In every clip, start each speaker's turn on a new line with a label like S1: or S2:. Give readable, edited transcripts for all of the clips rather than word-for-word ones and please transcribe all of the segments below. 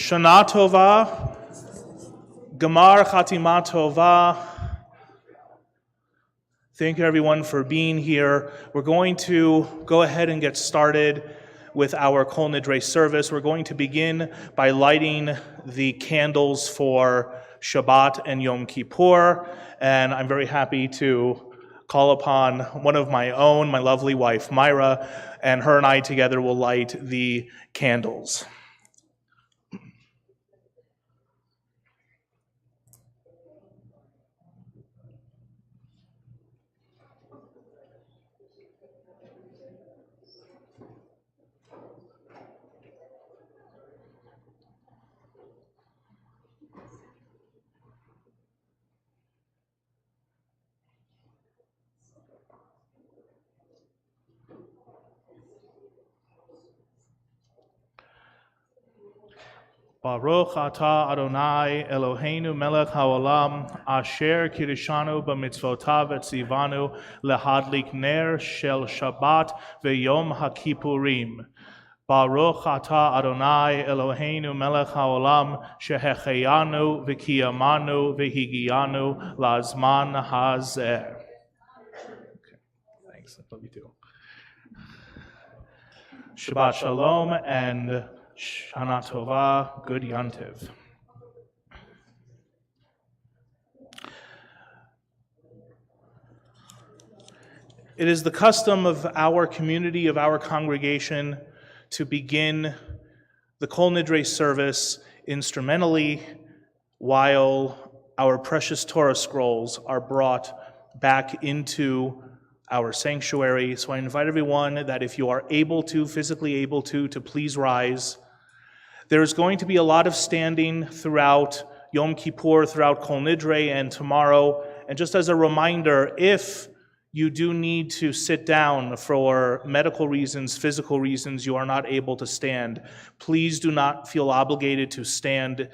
S1: Shana Tova, Gamar Chatima Tova. Thank you everyone for being here. We're going to go ahead and get started with our Kol Nidrei service. We're going to begin by lighting the candles for Shabbat and Yom Kippur. And I'm very happy to call upon one of my own, my lovely wife, Myra, and her and I together will light the candles. Baruch atah Adonai Eloheinu melech haolam asher kirishanu b'mitzvotav etzivanu lehadlik ner shel Shabbat v'yom HaKippurim. Baruch atah Adonai Eloheinu melech haolam shehecheyanu v'kiyamanu v'higianu lazman hazeh. Okay, thanks. I love you too. Shabbat shalom and Shana Tova, good Yantiv. It is the custom of our community, of our congregation, to begin the Kol Nidrei service instrumentally while our precious Torah scrolls are brought back into our sanctuary. So I invite everyone that if you are able to, physically able to please rise. There's going to be a lot of standing throughout Yom Kippur, throughout Kol Nidrei, and tomorrow. And just as a reminder, if you do need to sit down for medical reasons, physical reasons, you are not able to stand, please do not feel obligated to stand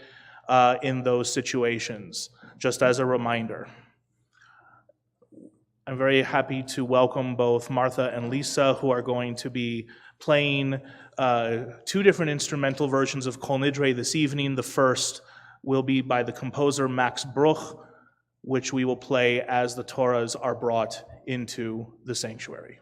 S1: in those situations, just as a reminder. I'm very happy to welcome both Martha and Lisa, who are going to be playing two different instrumental versions of Kol Nidrei this evening. The first will be by the composer Max Bruch, which we will play as the Torahs are brought into the sanctuary.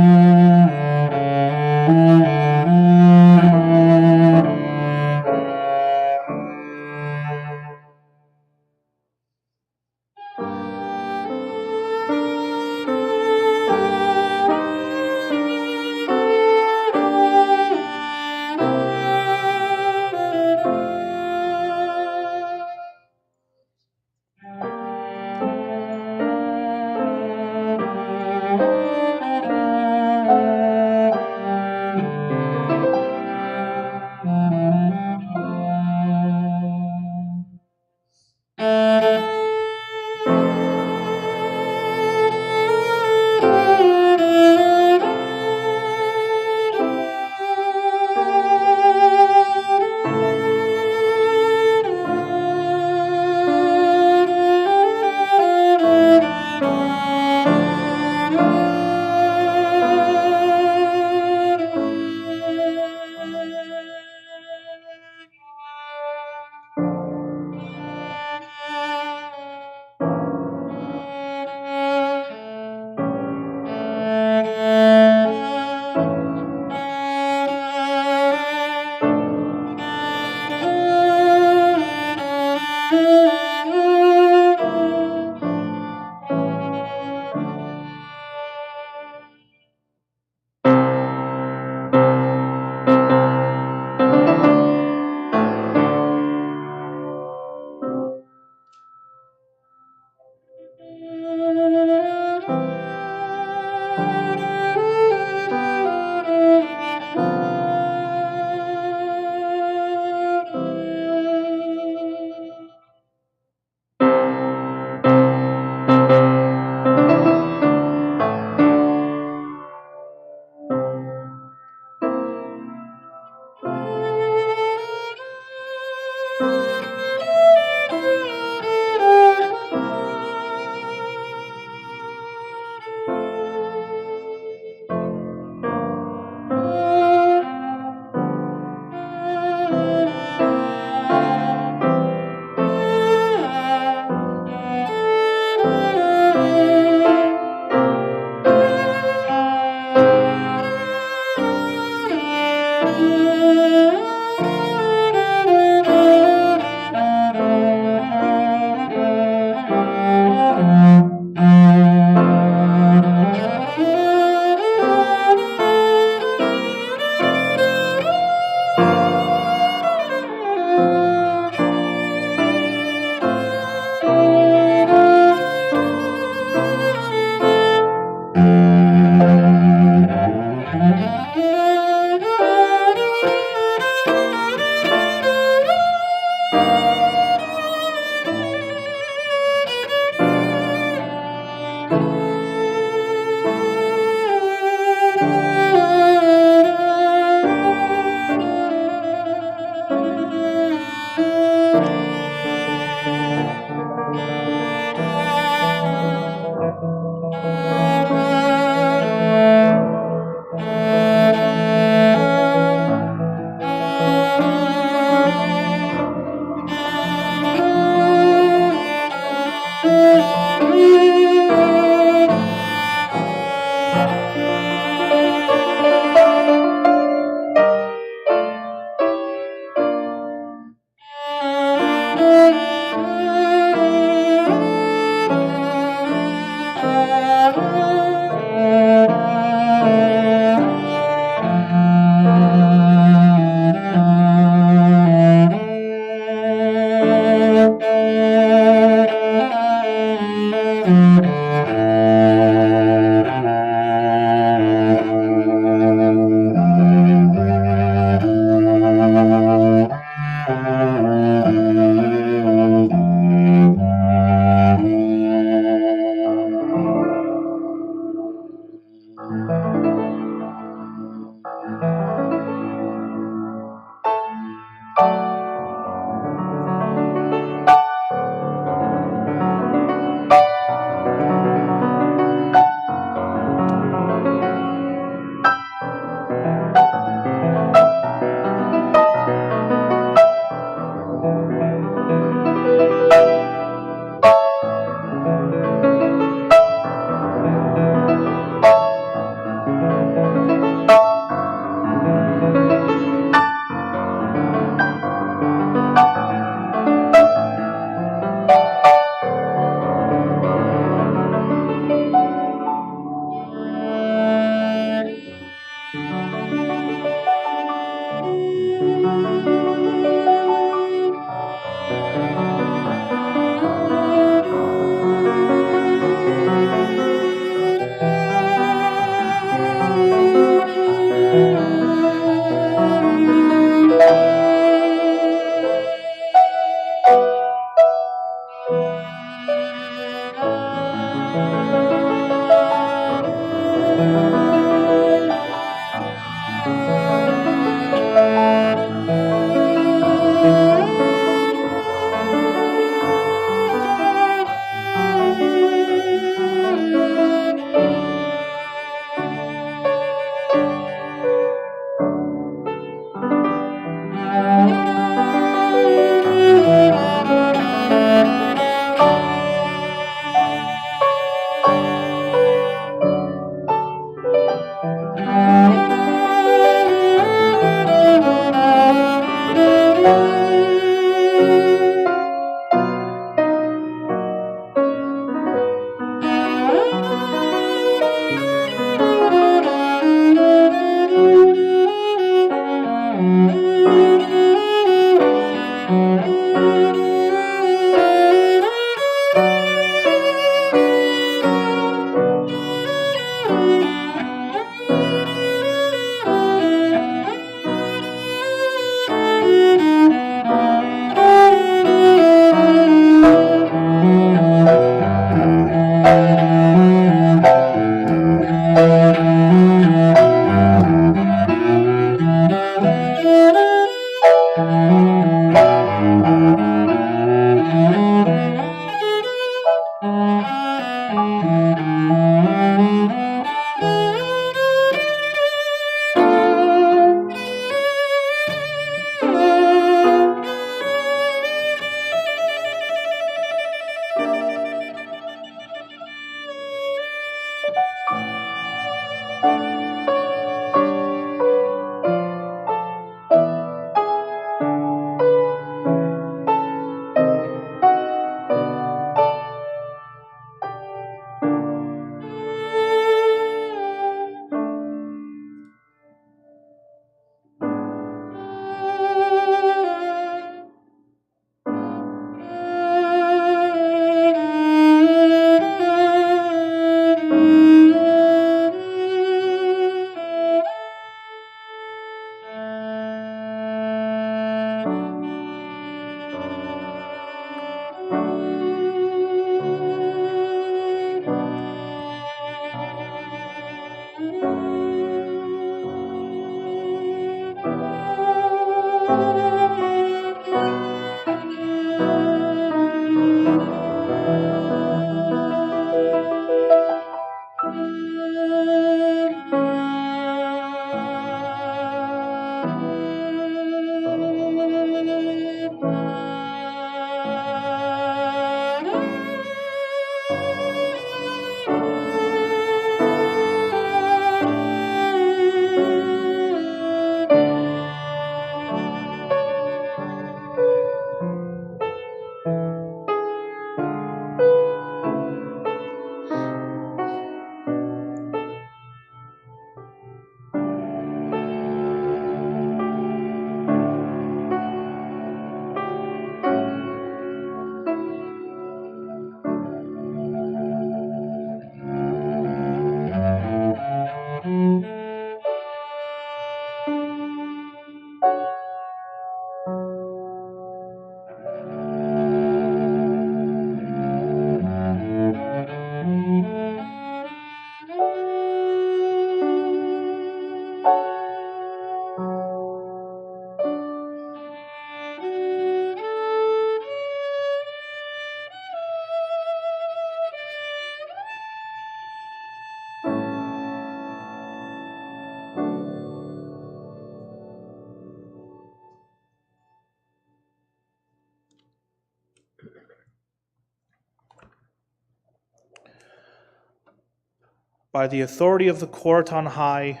S1: By the authority of the court on high,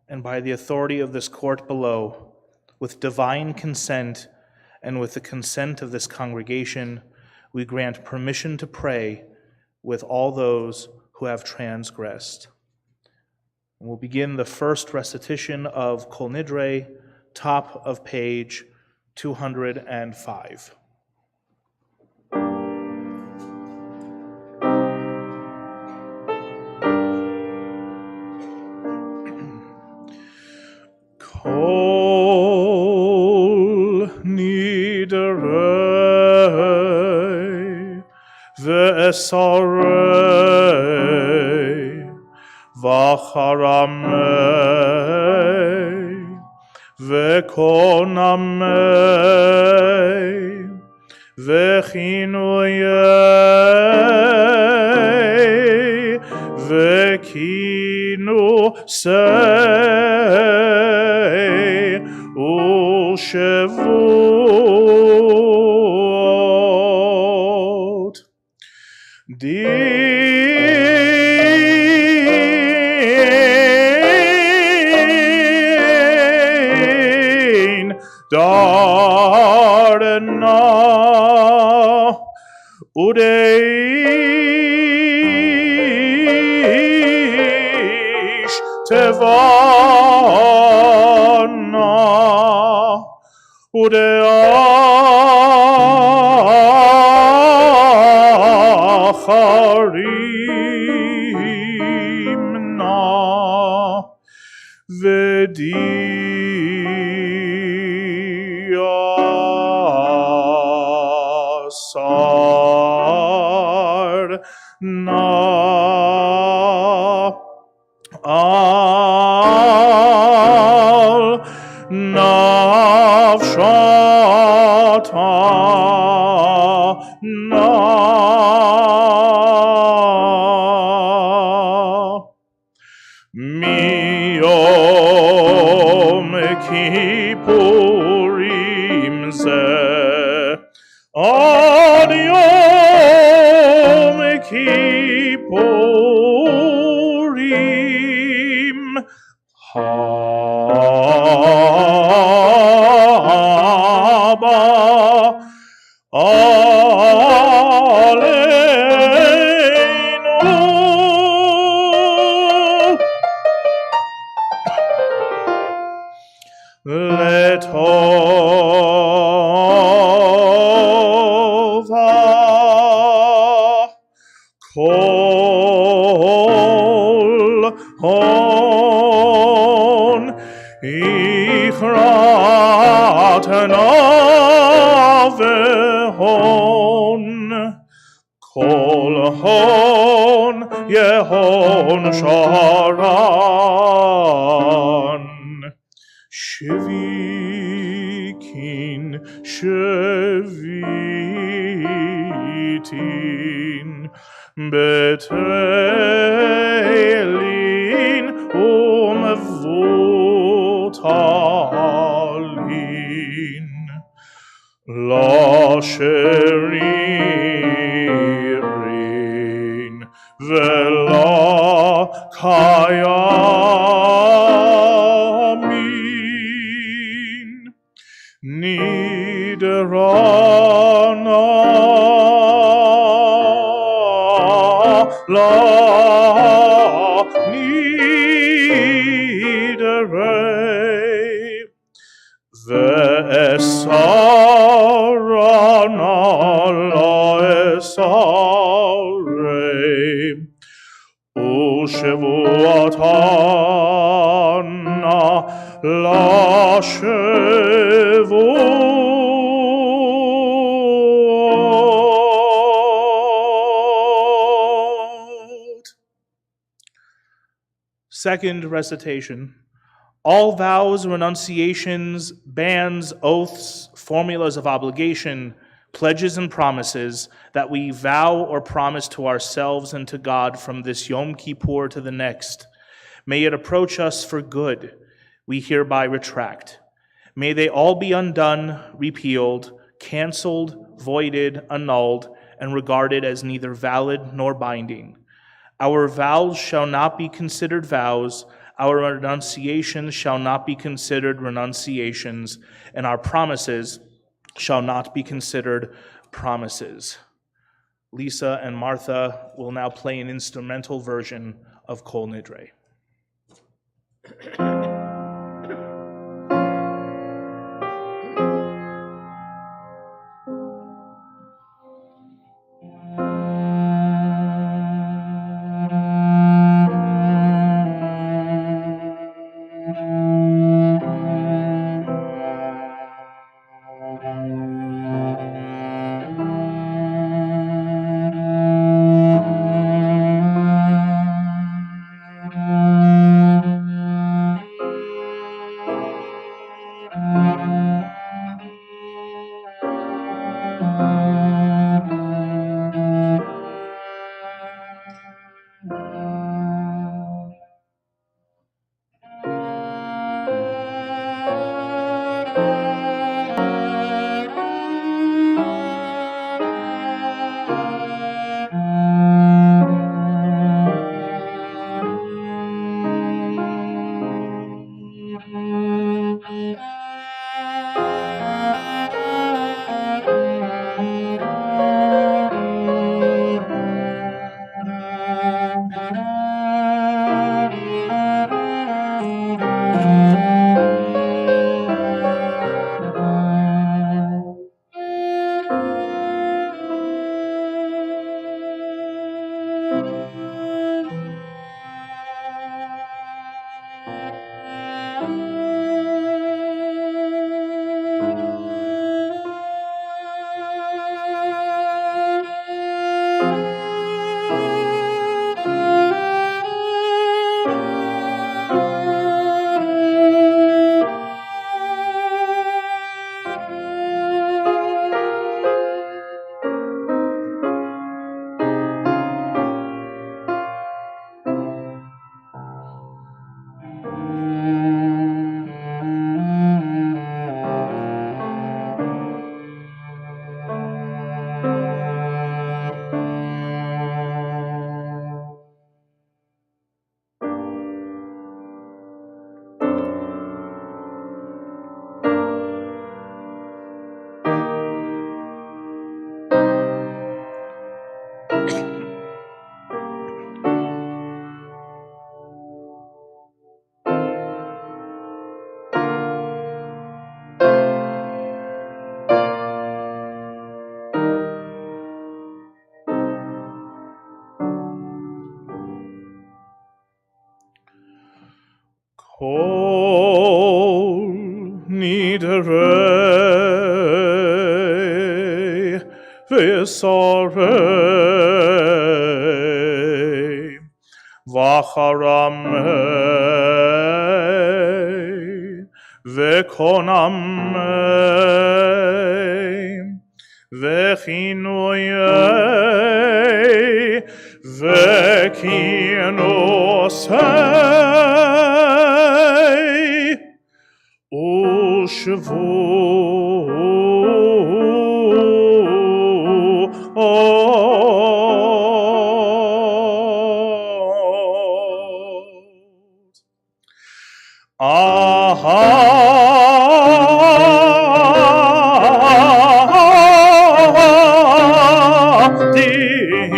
S1: and by the authority of this court below, with divine consent and with the consent of this congregation, we grant permission to pray with all those who have transgressed. And we'll begin the first recitation of Kol Nidrei, top of page 205. Kol Nidrei ve'esarei v'charamei ve'konamei ve'chinuyei ve'kinusei u'shevuot din darna udeish tevana udeacharimna v'diasarna al nafshatana miyom kippurim zeh ad yom kippurim haba aleinu letova kol hon ichratna vehon kol hon yehon sharan Shevikin, shevitin, betelin, umvutalin, lasherin, vela kayamin, nidrana la nidrei ve'esarana la esarei u'shevuatana la shevuot. Second recitation. All vows, renunciations, bans, oaths, formulas of obligation, pledges and promises that we vow or promise to ourselves and to God from this Yom Kippur to the next, may it approach us for good, we hereby retract. May they all be undone, repealed, canceled, voided, annulled, and regarded as neither valid nor binding. Our vows shall not be considered vows, our renunciations shall not be considered renunciations, and our promises shall not be considered promises. Lisa and Martha will now play an instrumental version of Kol Nidrei. Kol Nidrei V'Yisarei V'Charamei V'Konamei V'Chinuyei V'Kinosei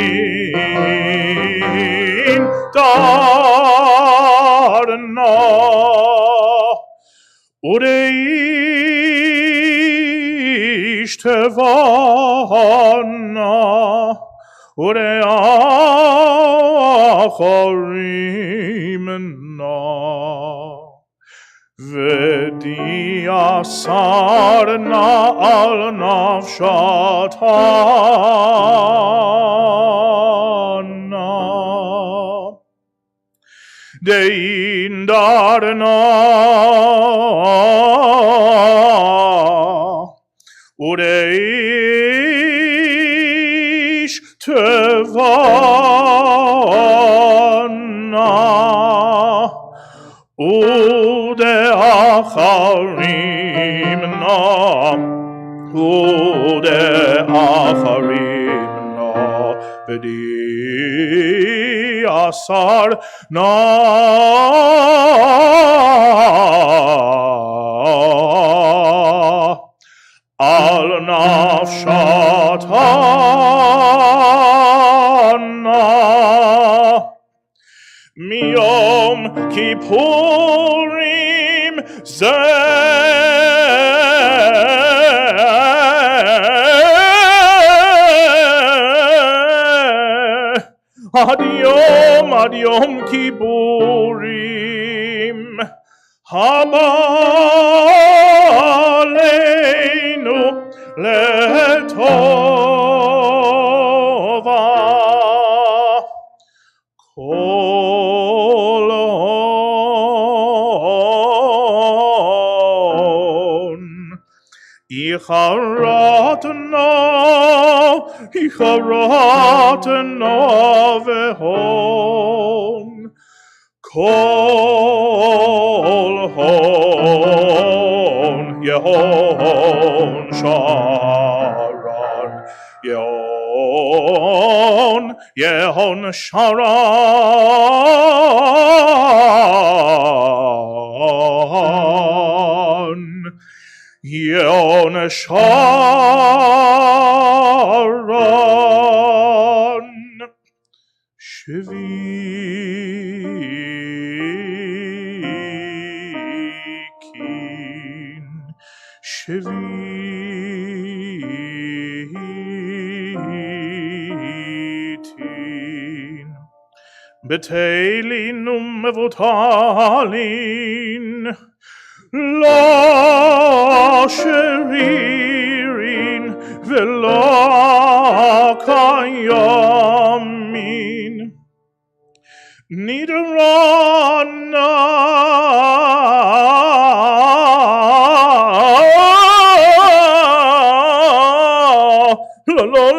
S1: Din Darna Ureish Tevana Ureacharimna V'diasarna al nafshatana Dein darna Ureish Tevana Udeacharimna V'diasarna basar na al nafshatana miyom kippurim ad yom kippurim haba aleinu letova kol hon icharatna vehon kol hon yehon sharon yehon sharon yehon sharon Shvitin Betelin mevutalin La sheririn vela kayamin Nidrana la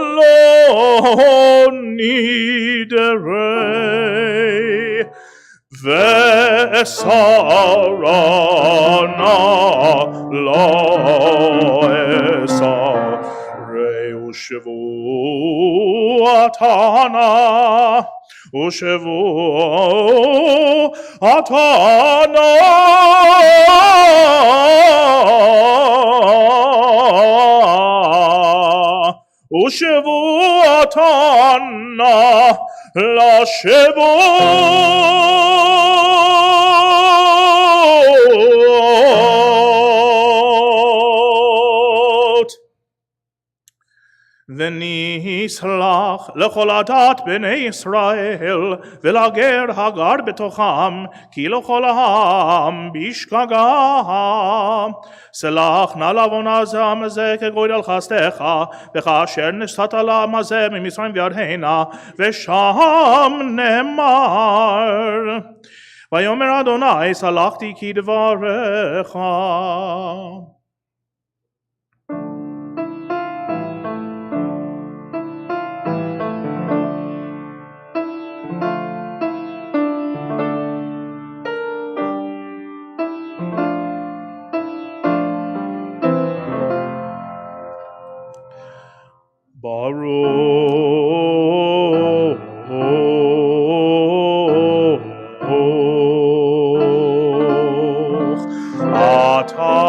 S1: nidrei vesarana la esarei ushevuatana ushevuatana ushevuatana la shevot V'nislach lechol adat b'nei Yisrael v'lager hagar b'tocham ki lechol ha'am bishkagam Selach na lavon azam ze kegoy al chastecha v'chasher nistat ala mazeh mimisraim v'yarheina v'sham nemar Vayomer Adonai salachti ki dvarecha Baruch atah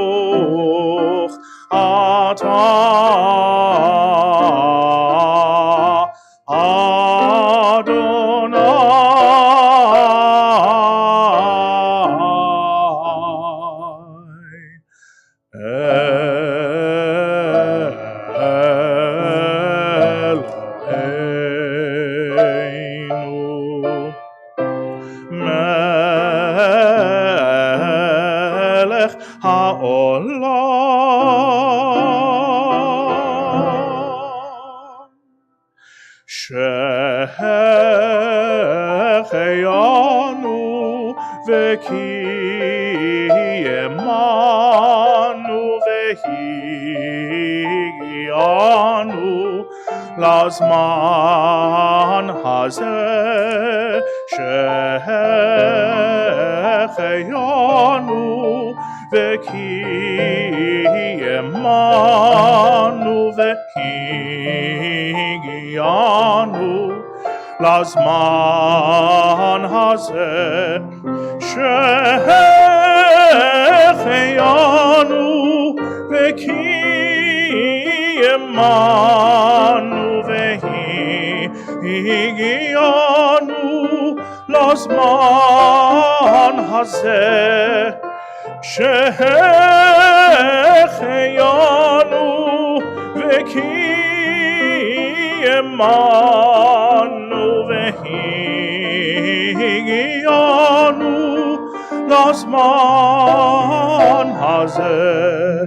S1: Baruch atah Shehecheyanu v'kiyemanu v'higiyanu lazman hazeh Shehecheyanu וקיימנו והגיענו לזמן הזה שהחיינו וקיימנו והגיענו לזמן הזה שהחיינו וקיימנו והגיענו לזמן הזה,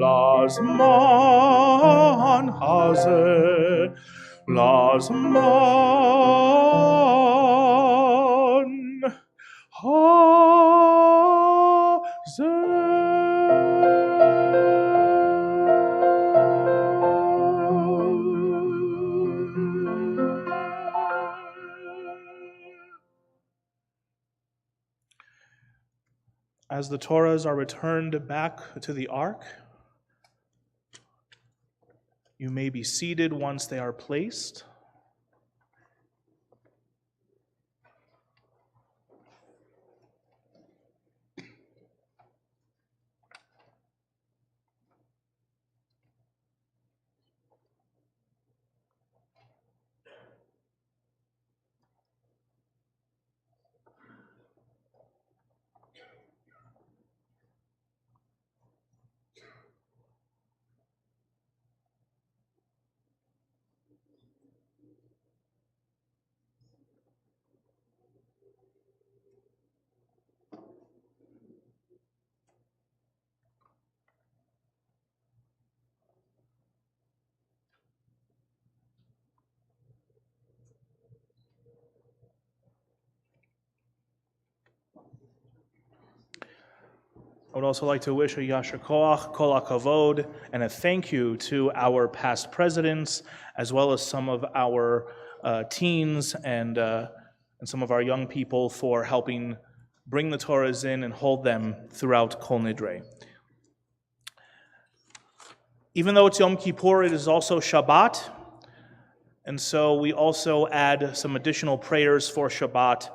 S1: לזמן הזה, לזמן As the Torahs are returned back to the ark, you may be seated once they are placed. I would also like to wish a Yasher Koach, Kol HaKavod, and a thank you to our past presidents, as well as some of our teens and some of our young people for helping bring the Torahs in and hold them throughout Kol Nidrei. Even though it's Yom Kippur, it is also Shabbat, and so we also add some additional prayers for Shabbat.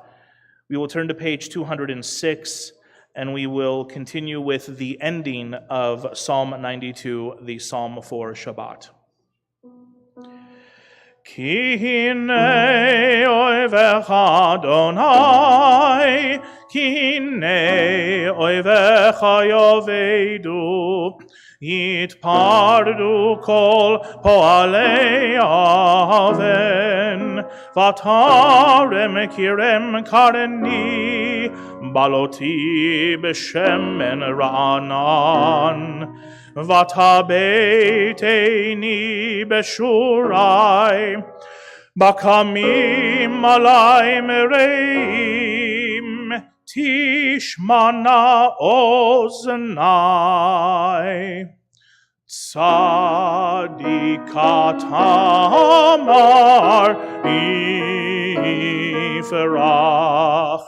S1: We will turn to page 206, and we will continue with the ending of Psalm 92, the Psalm for Shabbat. Ki hinei oivecha Adonai, ki hinei oivecha yovedu, yitpardu kol poalei aven, vatarem kirem kareni, baloti b'shemen ra'anan, vatabeiteni b'shurai, bakamim alai mereim, tishmana oznai. Tzadikat hamar iferach,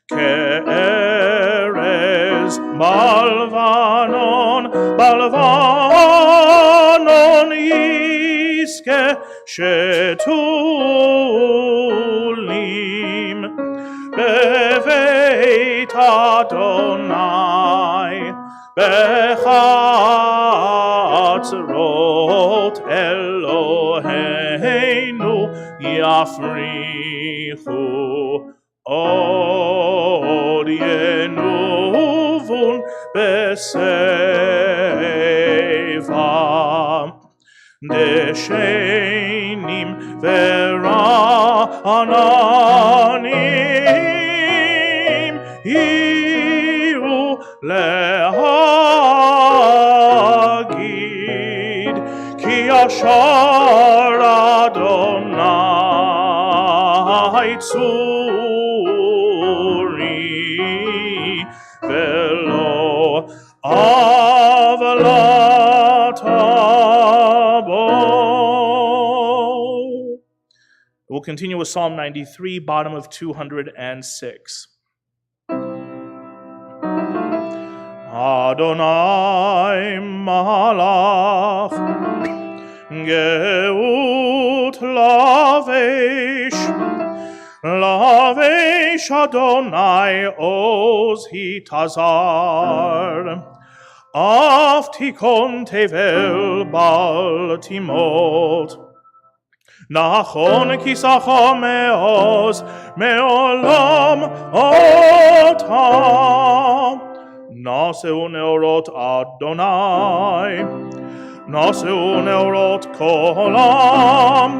S1: ke'erez balvanon, balvanon yiske shetulim beveit Adonai bechatzrot Eloheinu yafrichu od yenuvun beseva deshenim vera'ananim hiu lehagid ki yashar Adonai tzuri velo avalatabo. We'll continue with Psalm 93, bottom of 206. Adonai malach geut lavesh Adonai oz hitazar af tikon tevel bal timot nachon kisacha meoz meolam otam Naseu neorot Adonai, Naseu neorot kolam,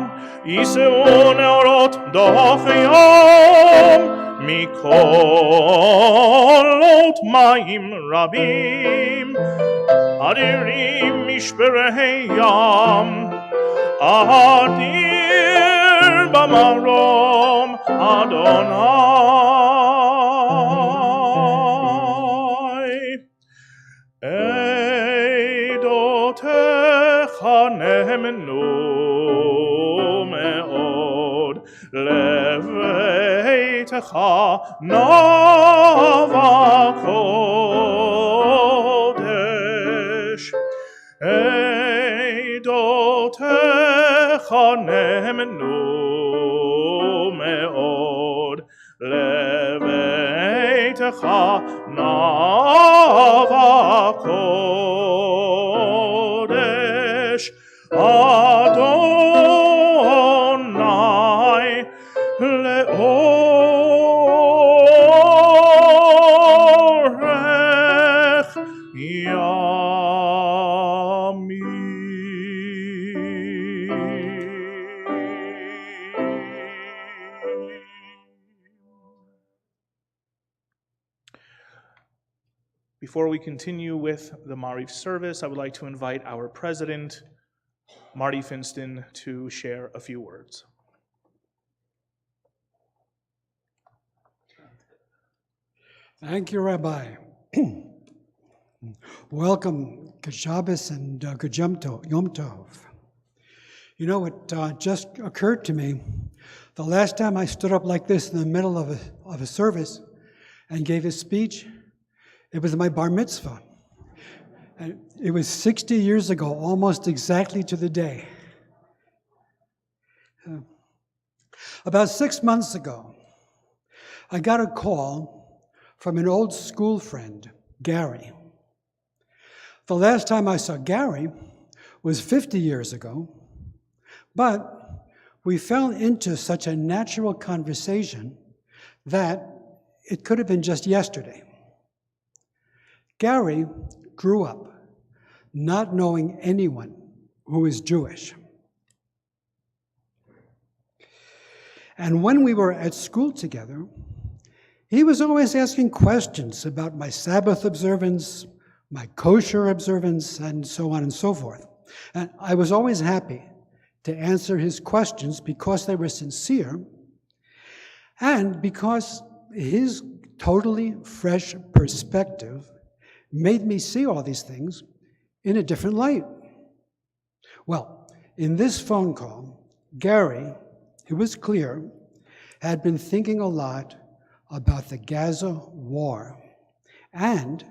S1: Iseu neorot dochayam, Mikolot maim rabim, Adirim mishbereheyam, Adir bamarom Adonai. Nemenu meod leveitecha nava kodesh eidotecha nemenu meod leveitecha nava kodesh Adonai leorech yami. Before we continue with the Marif service, I would like to invite our president, Marty Finston, to share a few words.
S2: Thank you, Rabbi. Welcome, Good Shabbos and Good Yom Tov. You know, it just occurred to me, the last time I stood up like this in the middle of a service and gave a speech, it was my bar mitzvah. And it was 60 years ago, almost exactly to the day. About 6 months ago, I got a call from an old school friend, Gary. The last time I saw Gary was 50 years ago, but we fell into such a natural conversation that it could have been just yesterday. Gary grew up not knowing anyone who is Jewish. And when we were at school together, he was always asking questions about my Sabbath observance, my kosher observance, and so on and so forth. And I was always happy to answer his questions because they were sincere and because his totally fresh perspective made me see all these things in a different light. Well, in this phone call, Gary, it was clear, had been thinking a lot about the Gaza war and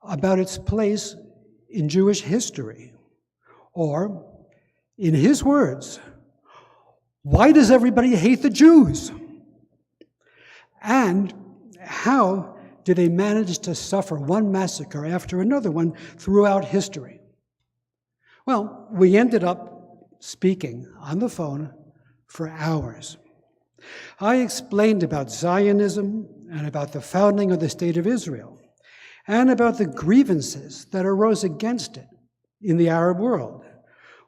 S2: about its place in Jewish history. Or, in his words, why does everybody hate the Jews? And how did they manage to suffer one massacre after another one throughout history? Well, we ended up speaking on the phone for hours. I explained about Zionism and about the founding of the State of Israel and about the grievances that arose against it in the Arab world.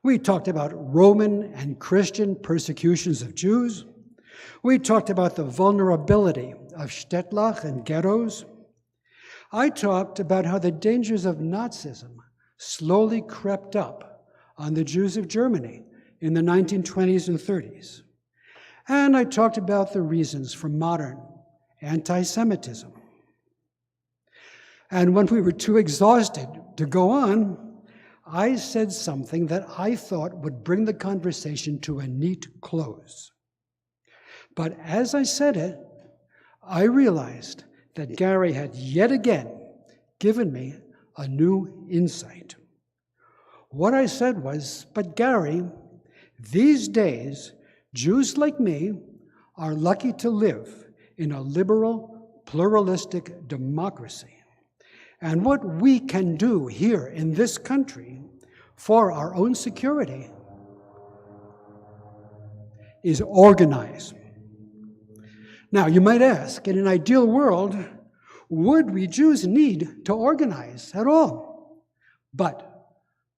S2: We talked about Roman and Christian persecutions of Jews. We talked about the vulnerability of shtetl and ghettos. I talked about how the dangers of Nazism slowly crept up on the Jews of Germany in the 1920s and 30s. And I talked about the reasons for modern anti-Semitism. And when we were too exhausted to go on, I said something that I thought would bring the conversation to a neat close. But as I said it, I realized that Gary had yet again given me a new insight. What I said was, but Gary, these days, Jews like me are lucky to live in a liberal, pluralistic democracy. And what we can do here in this country for our own security is organize. Now, you might ask, in an ideal world, would we Jews need to organize at all? But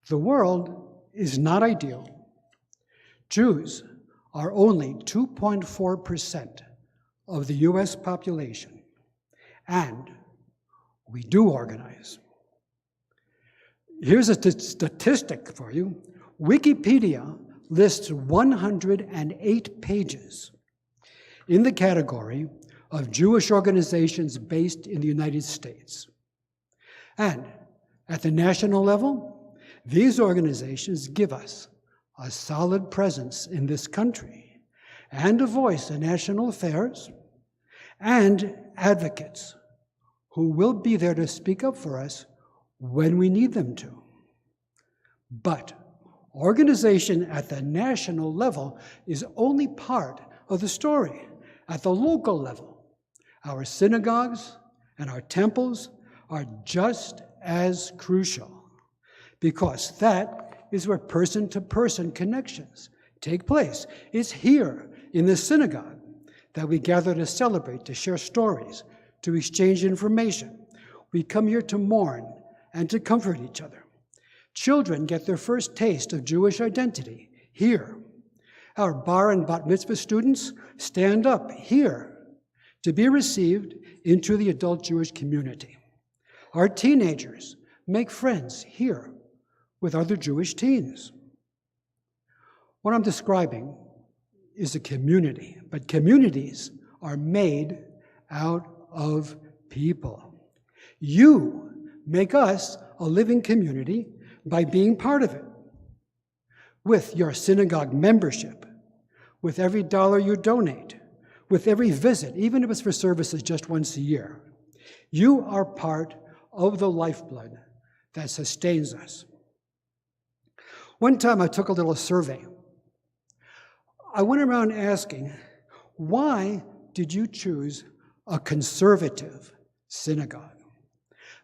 S2: the world is not ideal. Jews are only 2.4% of the US population, and we do organize. Here's a statistic for you. Wikipedia lists 108 pages in the category of Jewish organizations based in the United States. And at the national level, these organizations give us a solid presence in this country and a voice in national affairs and advocates who will be there to speak up for us when we need them to. But organization at the national level is only part of the story. At the local level, our synagogues and our temples are just as crucial, because that is where person-to-person connections take place. It's here in the synagogue that we gather to celebrate, to share stories, to exchange information. We come here to mourn and to comfort each other. Children get their first taste of Jewish identity here. Our bar and bat mitzvah students stand up here to be received into the adult Jewish community. Our teenagers make friends here with other Jewish teens. What I'm describing is a community, but communities are made out of people. You make us a living community by being part of it. With your synagogue membership, with every dollar you donate, with every visit, even if it's for services just once a year, you are part of the lifeblood that sustains us. One time I took a little survey. I went around asking, why did you choose a conservative synagogue?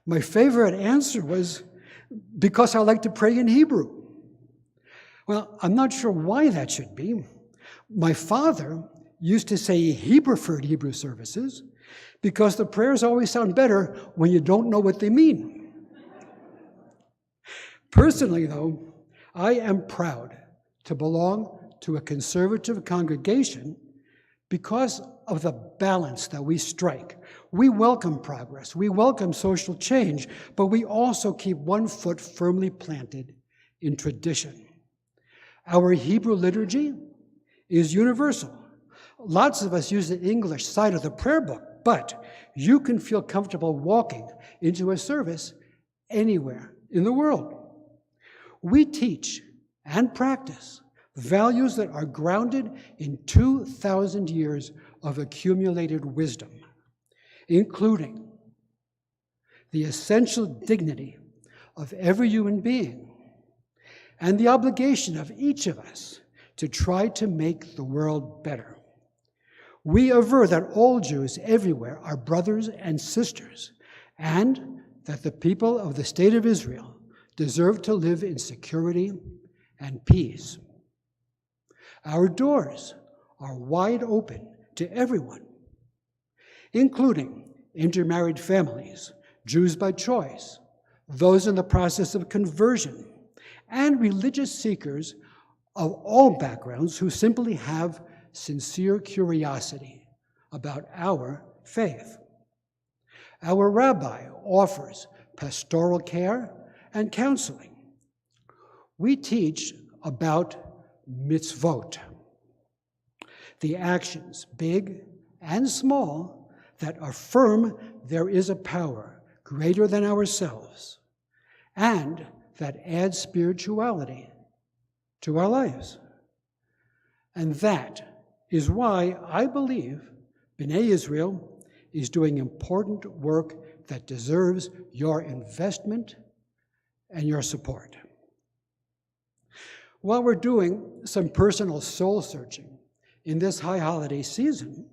S2: My favorite answer was, because I like to pray in Hebrew. Well, I'm not sure why that should be. My father used to say he preferred Hebrew services because the prayers always sound better when you don't know what they mean. Personally, though, I am proud to belong to a conservative congregation because of the balance that we strike. We welcome progress, we welcome social change, but we also keep one foot firmly planted in tradition. Our Hebrew liturgy is universal. Lots of us use the English side of the prayer book, but you can feel comfortable walking into a service anywhere in the world. We teach and practice values that are grounded in 2,000 years of accumulated wisdom, including the essential dignity of every human being and the obligation of each of us to try to make the world better. We aver that all Jews everywhere are brothers and sisters, and that the people of the state of Israel deserve to live in security and peace. Our doors are wide open to everyone, including intermarried families, Jews by choice, those in the process of conversion, and religious seekers of all backgrounds who simply have sincere curiosity about our faith. Our rabbi offers pastoral care and counseling. We teach about mitzvot, the actions, big and small, that affirm there is a power greater than ourselves and that add spirituality to our lives. And that is why I believe Bnai Israel is doing important work that deserves your investment and your support. While we're doing some personal soul searching in this high holiday season,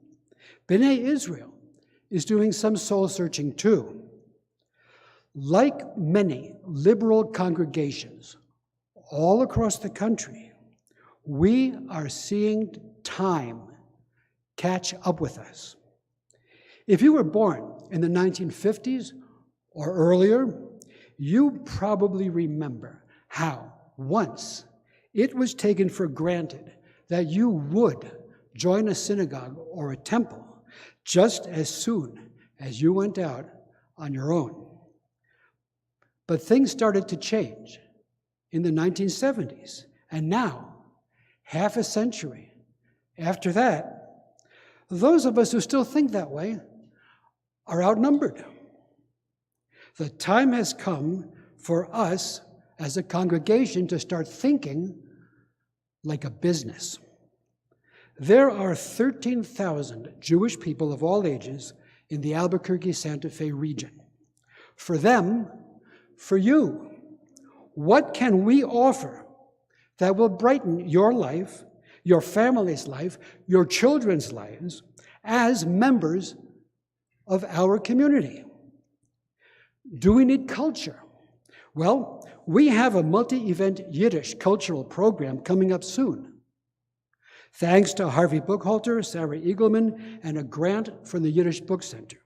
S2: Bnai Israel is doing some soul searching too. Like many liberal congregations all across the country, we are seeing time catch up with us. If you were born in the 1950s or earlier, you probably remember how once it was taken for granted that you would join a synagogue or a temple just as soon as you went out on your own. But things started to change in the 1970s, and now, half a century after that, those of us who still think that way are outnumbered. The time has come for us as a congregation to start thinking like a business. There are 13,000 Jewish people of all ages in the Albuquerque Santa Fe region. For them, for you, what can we offer that will brighten your life, your family's life, your children's lives as members of our community? Do we need culture? Well, we have a multi-event Yiddish cultural program coming up soon. Thanks to Harvey Buchhalter, Sarah Eagleman, and a grant from the Yiddish Book Center.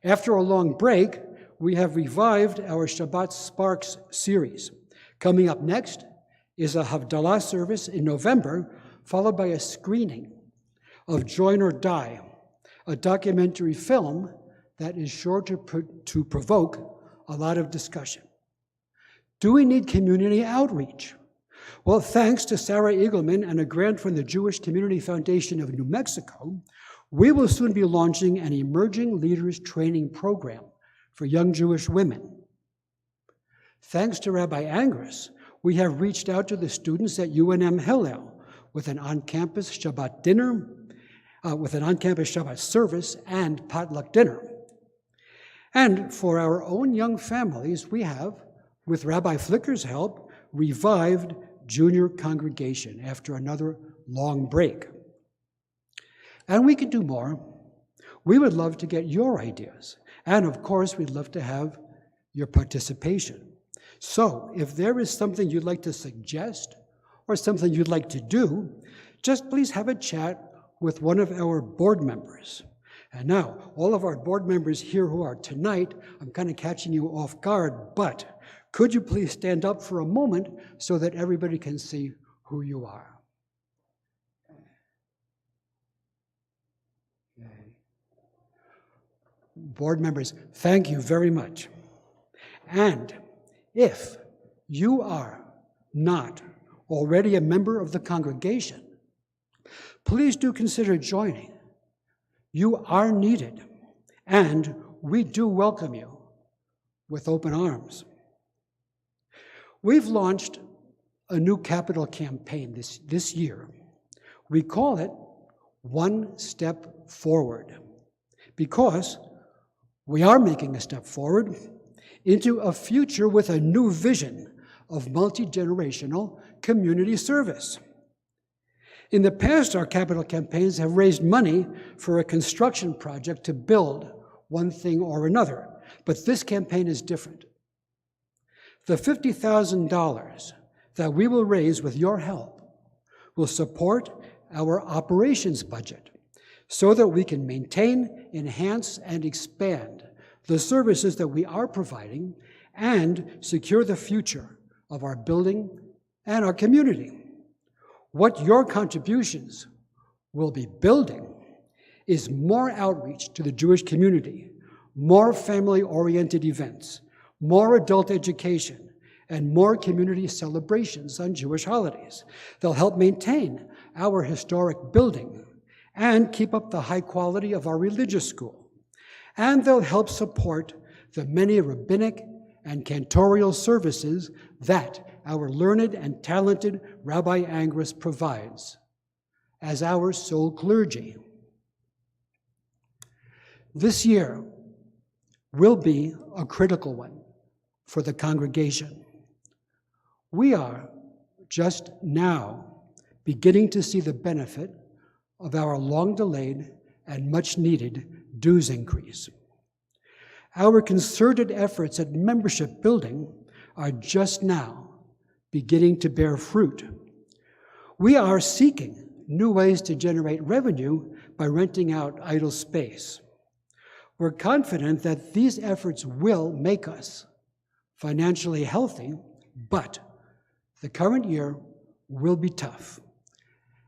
S2: After a long break, we have revived our Shabbat Sparks series. Coming up next is a Havdalah service in November, followed by a screening of Join or Die, a documentary film that is sure to provoke a lot of discussion. Do we need community outreach? Well, thanks to Sarah Eagleman and a grant from the Jewish Community Foundation of New Mexico, we will soon be launching an Emerging Leaders Training Program for young Jewish women. Thanks to Rabbi Angris, we have reached out to the students at UNM Hillel with an on-campus Shabbat dinner, with an on-campus Shabbat service and potluck dinner. And for our own young families, we have, with Rabbi Flicker's help, revived junior congregation after another long break. And we can do more. We would love to get your ideas. And of course, we'd love to have your participation. So if there is something you'd like to suggest or something you'd like to do, just please have a chat with one of our board members. And now, all of our board members here who are tonight, I'm kind of catching you off guard, but could you please stand up for a moment so that everybody can see who you are? Okay. Board members, thank you very much. And if you are not already a member of the congregation, please do consider joining. You are needed, and we do welcome you with open arms. We've launched a new capital campaign this year. We call it One Step Forward, because we are making a step forward into a future with a new vision of multi-generational community service. In the past, our capital campaigns have raised money for a construction project to build one thing or another, but this campaign is different. The $50,000 that we will raise with your help will support our operations budget so that we can maintain, enhance, and expand the services that we are providing and secure the future of our building and our community. What your contributions will be building is more outreach to the Jewish community, more family-oriented events, more adult education, and more community celebrations on Jewish holidays. They'll help maintain our historic building and keep up the high quality of our religious school. And they'll help support the many rabbinic and cantorial services that our learned and talented Rabbi Angris provides as our sole clergy. This year, will be a critical one for the congregation. We are just now beginning to see the benefit of our long-delayed and much-needed dues increase. Our concerted efforts at membership building are just now beginning to bear fruit. We are seeking new ways to generate revenue by renting out idle space. We're confident that these efforts will make us financially healthy, but the current year will be tough,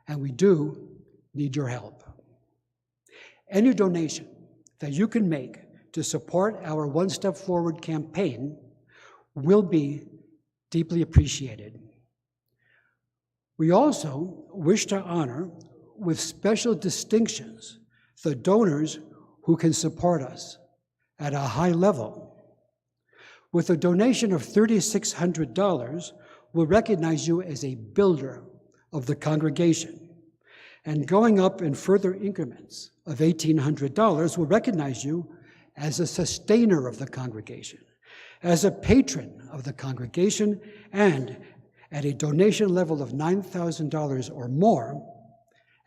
S2: and we do need your help. Any donation that you can make to support our One Step Forward campaign will be deeply appreciated. We also wish to honor with special distinctions the donors who can support us at a high level. With a donation of $3,600, we'll recognize you as a builder of the congregation. And going up in further increments of $1,800, we'll recognize you as a sustainer of the congregation, as a patron of the congregation, and at a donation level of $9,000 or more,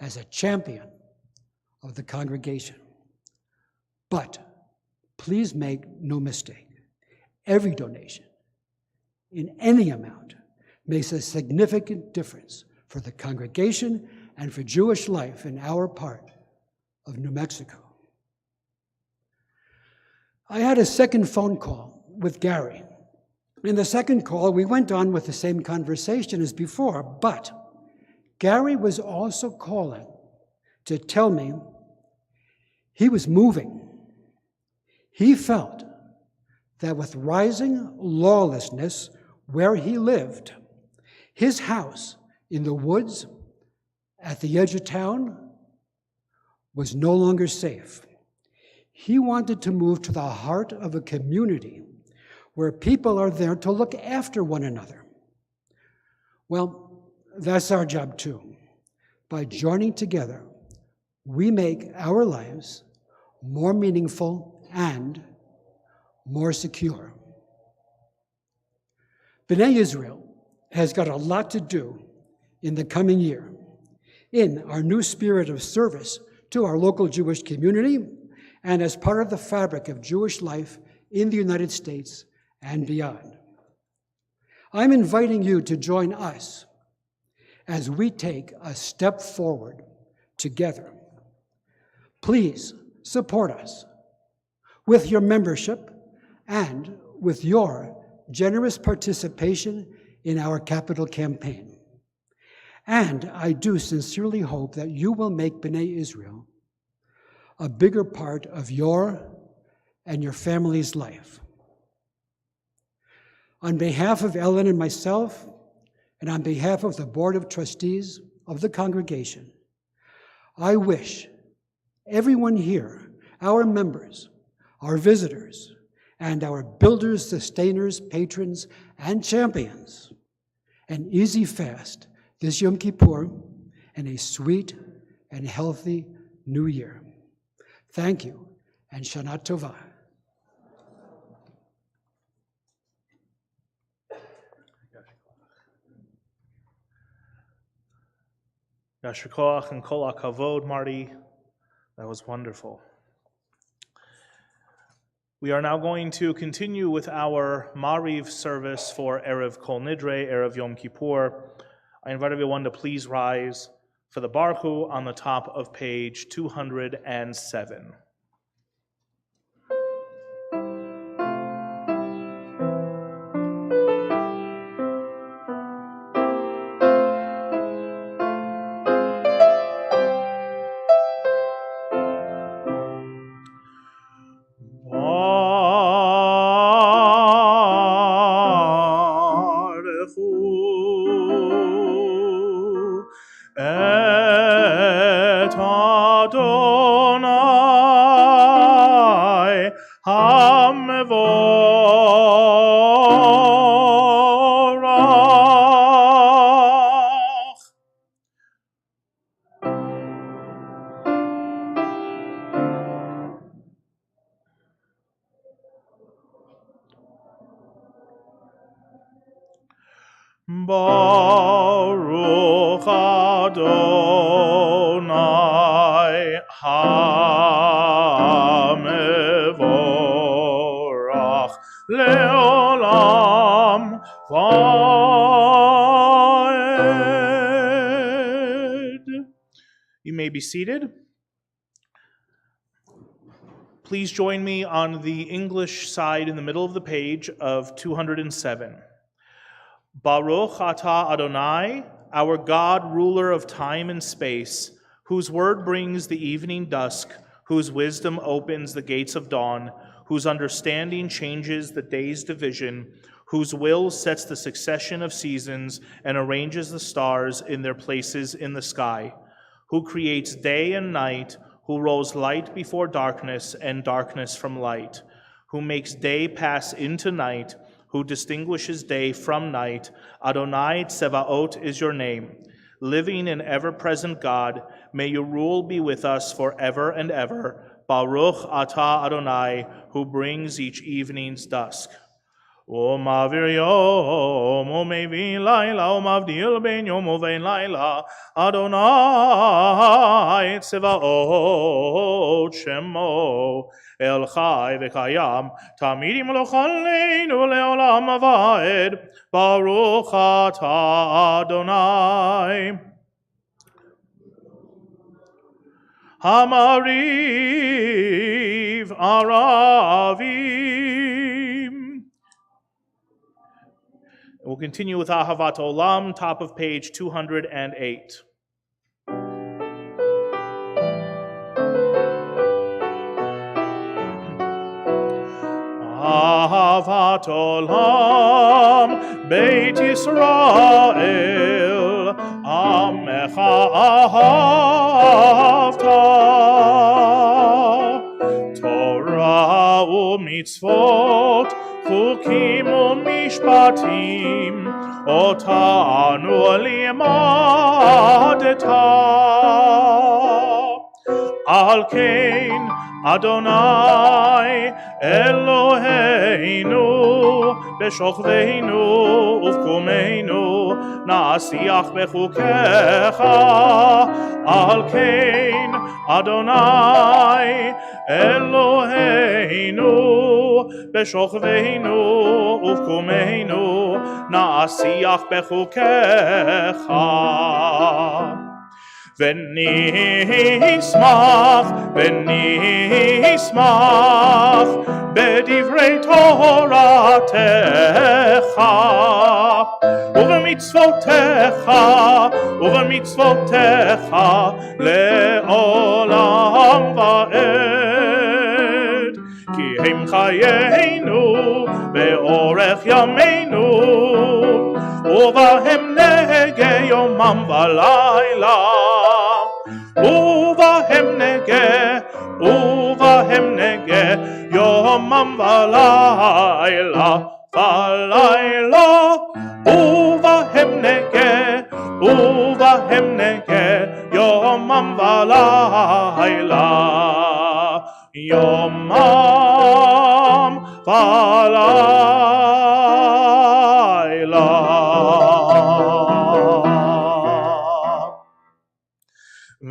S2: as a champion of the congregation. But please make no mistake, every donation in any amount makes a significant difference for the congregation and for Jewish life in our part of New Mexico. I had a second phone call with Gary. In the second call, we went on with the same conversation as before, but Gary was also calling to tell me he was moving. He felt that with rising lawlessness where he lived, his house in the woods at the edge of town was no longer safe. He wanted to move to the heart of a community where people are there to look after one another. Well, that's our job too. By joining together, we make our lives more meaningful and more secure. Bnai Israel has got a lot to do in the coming year in our new spirit of service to our local Jewish community and as part of the fabric of Jewish life in the United States and beyond. I'm inviting you to join us as we take a step forward together. Please support us with your membership and with your generous participation in our capital campaign. And I do sincerely hope that you will make Bnai Israel a bigger part of your and your family's life. On behalf of Ellen and myself, and on behalf of the Board of Trustees of the congregation, I wish everyone here, our members, our visitors, and our builders, sustainers, patrons, and champions, an easy fast this Yom Kippur and a sweet and healthy new year. Thank you, and Shana Tova.
S1: Yasher Koach and Kol HaKavod, Marty. That was wonderful. We are now going to continue with our Mariv service for Erev Kol Nidrei, Erev Yom Kippur. I invite everyone to please rise for the Baruch on the top of page 207. Et Adonai HaMevorach. Baruch Adonai HaMevorach Leolam Vaed. You may be seated. Please join me on the English side in the middle of the page of 207. Baruch atah Adonai, our God, ruler of time and space, whose word brings the evening dusk, whose wisdom opens the gates of dawn, whose understanding changes the day's division, whose will sets the succession of seasons and arranges the stars in their places in the sky, who creates day and night, who rolls light before darkness and darkness from light, who makes day pass into night, who distinguishes day from night. Adonai Tsevaot is your name. Living and ever-present God, may your rule be with us forever and ever. Baruch atah Adonai, who brings each evening's dusk. ומעביר יום ומביא לילה ומבדיל בין יום ובין לילה אדוני צבאות שמו אל חי וקיים תמיד ימלוך עלינו לעולם ועד ברוך אתה אדוני המריב ערבים. We'll continue with Ahavat Olam, top of page 208. Ahavat Olam, Beit Yisrael, Amecha Ahavta, Torah u'mitzvot, Chukim u'mishpatim, Otanu limadeta. Al kein Adonai Eloheinu B'shochveinu uvkumeinu Na'asiach bechukecha. Al kein Adonai Eloheinu B'shochveinu uvkumeinu Na'asiach bechukecha. ונשמח בדברי תורתך ובמצוותיך לעולם ועד כי הם חיינו באורך ימינו ובהם נגה יומם ולילה ובהם נגה יומם ולילה ובהם נגה יומם ולילה יומם ולילה.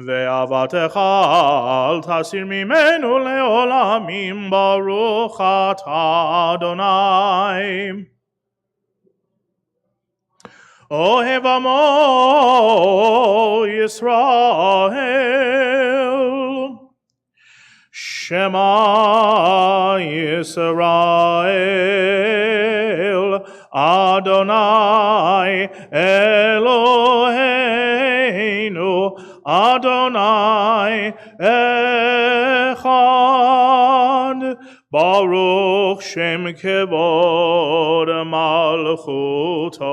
S1: ואהבתך אל תסיר ממנו לעולמים ברוך אתה אדוני. אוהב עמו ישראל שמע ישראל אדוני אלוהינו Adonai Echad Baruch Shem Kevod Malchuto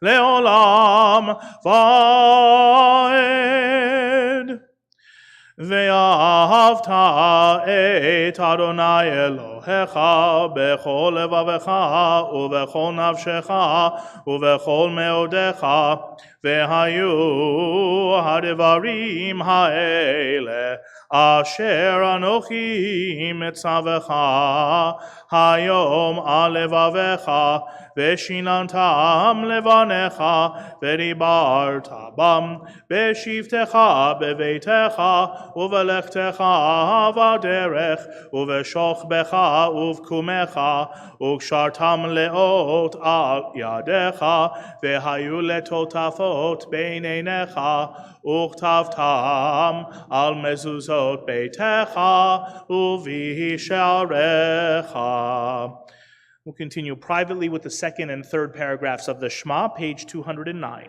S1: Leolam Vaed. ואהבת את אדוני אלוהיך בכל לבבך ובכל נפשך ובכל מאודיך, והיו הדברים האלה אשר אנוכי מצווך היום על לבביך, ושיננתם לבניך, ודיברת בם בשבתך בביתך ובלכתך בדרך ובשוכבך ובקומך, וקשרתם לאות על ידיך, והיו לטוטפות בין עיניך, וכתבתם על מזוזות ביתך ובשעריך. We'll continue privately with the second and third paragraphs of the Shema, page 209.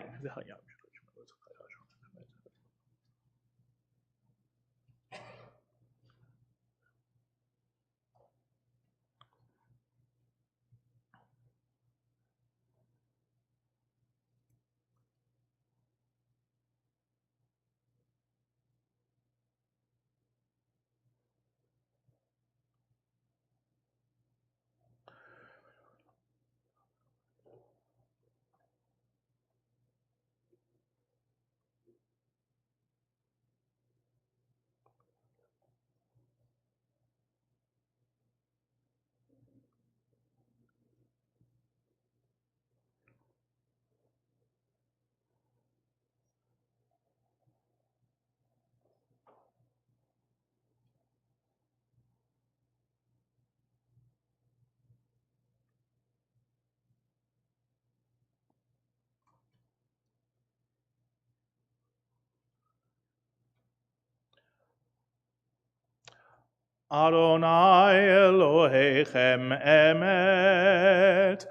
S1: Adonai Elohechem emet,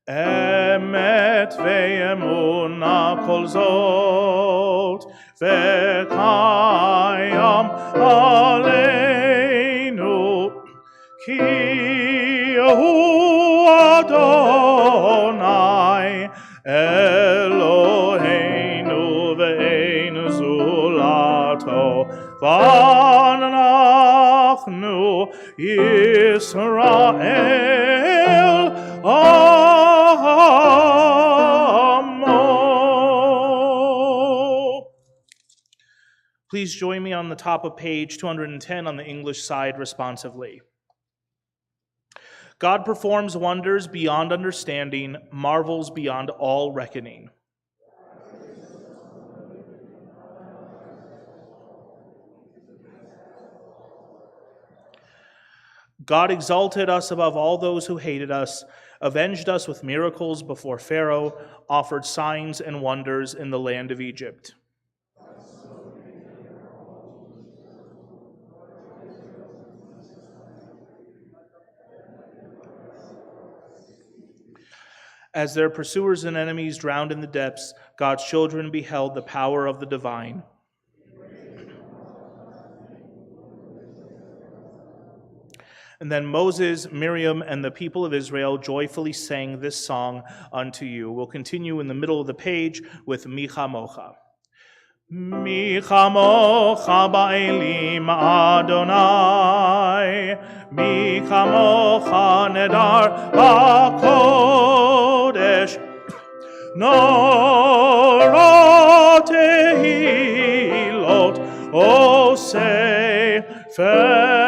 S1: emet ve'emuna kol zot, ve'kayam aleinu, ki hu Adonai Eloheinu ve'ein zulato, v'anachnu Yisrael Amo. Please join me on the top of page 210 on the English side responsively. God performs wonders beyond understanding, marvels beyond all reckoning. God exalted us above all those who hated us, avenged us with miracles before Pharaoh, offered signs and wonders in the land of Egypt. As their pursuers and enemies drowned in the depths, God's children beheld the power of the divine. And then Moses, Miriam, and the people of Israel joyfully sang this song unto you. We'll continue in the middle of the page with Mi Chamocha. Mi Chamocha ba'elim Adonai, Mi Chamocha nedar ba'kodesh, Nora tehilot osei felem.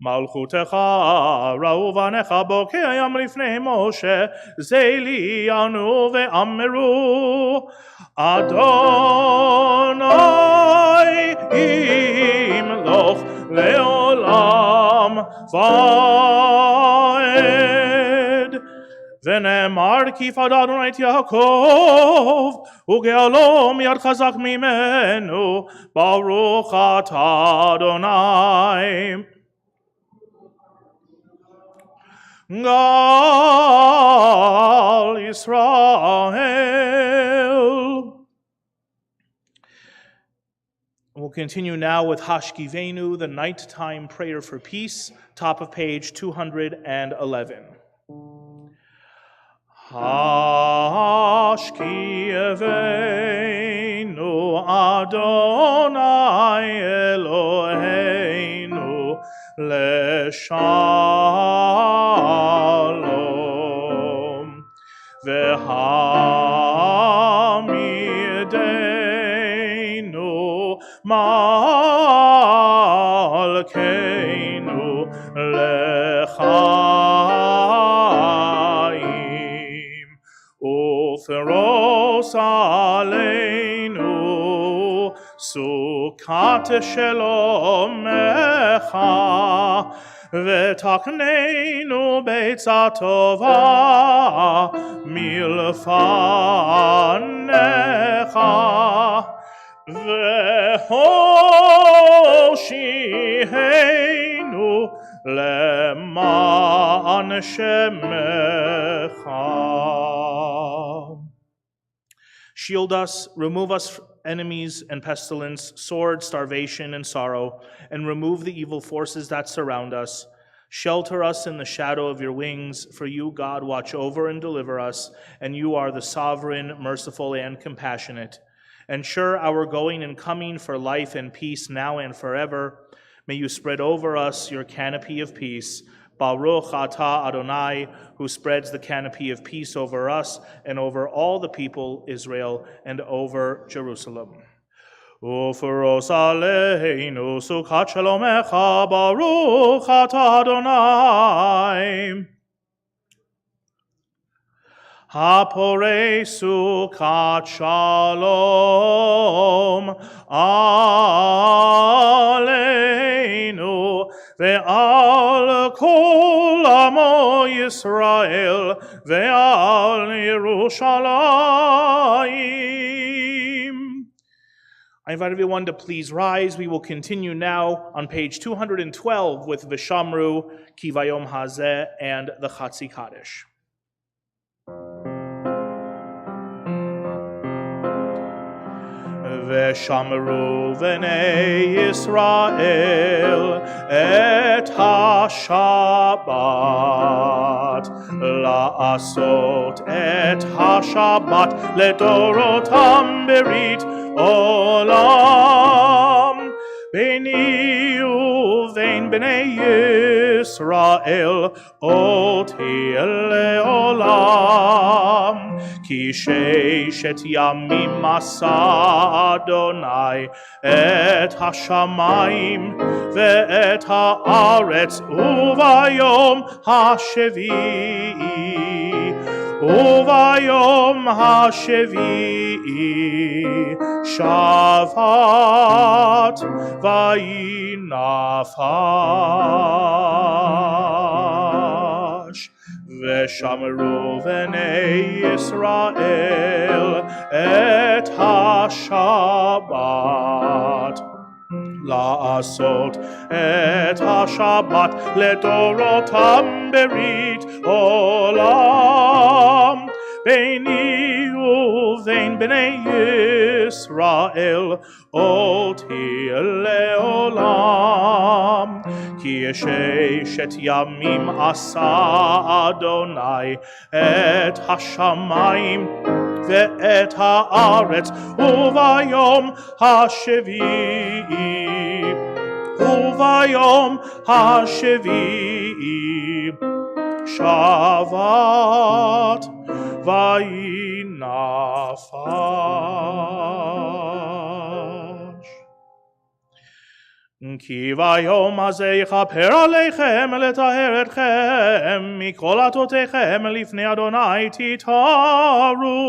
S1: Malchutecha ra'u vanecha bokeyam lifnei Moshe, Zeli anu ve'ameru, Adonai imloch le'olam va'ed. ונאמר כי פדה אדוני את יעקב וגאלו מיד חזק ממנו, ברוך אתה אדוני גאל ישראל. We'll continue now with Hashkivenu, the nighttime prayer for peace, top of page 211. Hashkivenu Adonai Eloheinu leshalom. V'hamidenu malkeinu lechaim. Uferos aleinu sukat shelomecha, v'takneinu beitza tova milfanecha, v'hoshiheinu leman shemecha. Shield us, remove us enemies and pestilence, sword, starvation, and sorrow, and remove the evil forces that surround us. Shelter us in the shadow of your wings, for you, God, watch over and deliver us, and you are the sovereign, merciful, and compassionate. Ensure our going and coming for life and peace now and forever. May you spread over us your canopy of peace. Baruch atah Adonai, who spreads the canopy of peace over us and over all the people, Israel, and over Jerusalem. Uferos aleinu sukat shalomecha, Baruch atah Adonai. Haporei sukat shalom aleinu ve'al kol amo Yisrael ve'al Yerushalayim. I invite everyone to please rise. We will continue now on page 212 with V'shamru, Ki Vayom Hazeh, and the Chatzi Kaddish. V'shamru v'nei Yisrael et ha-Shabbat la'asot et ha-Shabbat ledorotam berit olam b'ni uvein b'nei Yisrael oti le'olam ki sheishet yamim asa Adonai et hashamayim ve'et haaretz uvayom hashevi'i shavat vayinafash. V'shamru v'nei Yisrael et ha-Shabbat la'asot et ha-Shabbat ledorotam berit olam b'ni uvein b'nei Yisrael oti le'olam ki sheishet yamim asa Adonai et hashamayim ve'et haaretz uvayom hashevi'i shavat vayinafash. Ki vayom hazeh yichaper aleichem letaher etchem mikol atotechem lifnei Adonai titaru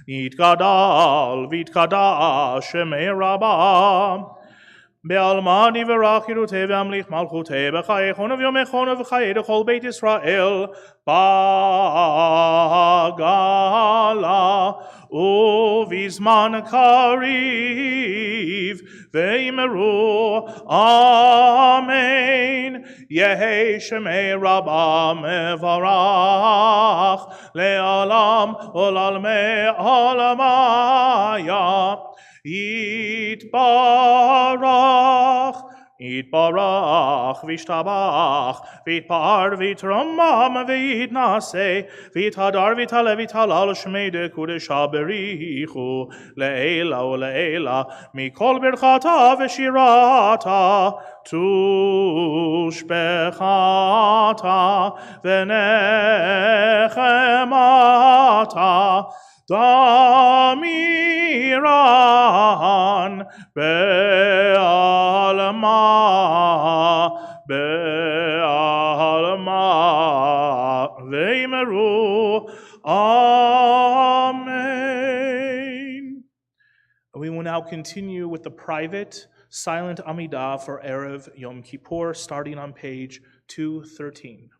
S1: yitgadal v'yitkadash shemei rabbah Be'alma niverach yiruteh ve'amlich malchuteh b'chayechon v'yomechon v'chayei d'chol Beit Yisrael ba'gala uvizman kariv ve'imeru amen yehei shemei rabbah mevarach le'alam olalmei alamaya Yitbarach יתברך וישתבח ויתפאר ויתרומם ויתנשא ויתהדר ויתעלה ויתהלל שמי דקודשא בריחו לעילא ולעילא מכל ברכתה ושירתה תושבחתה ונחמתה דמירן בעלמא ואמרו Amen. We will now continue with the private silent Amidah for Erev Yom Kippur, starting on page 213.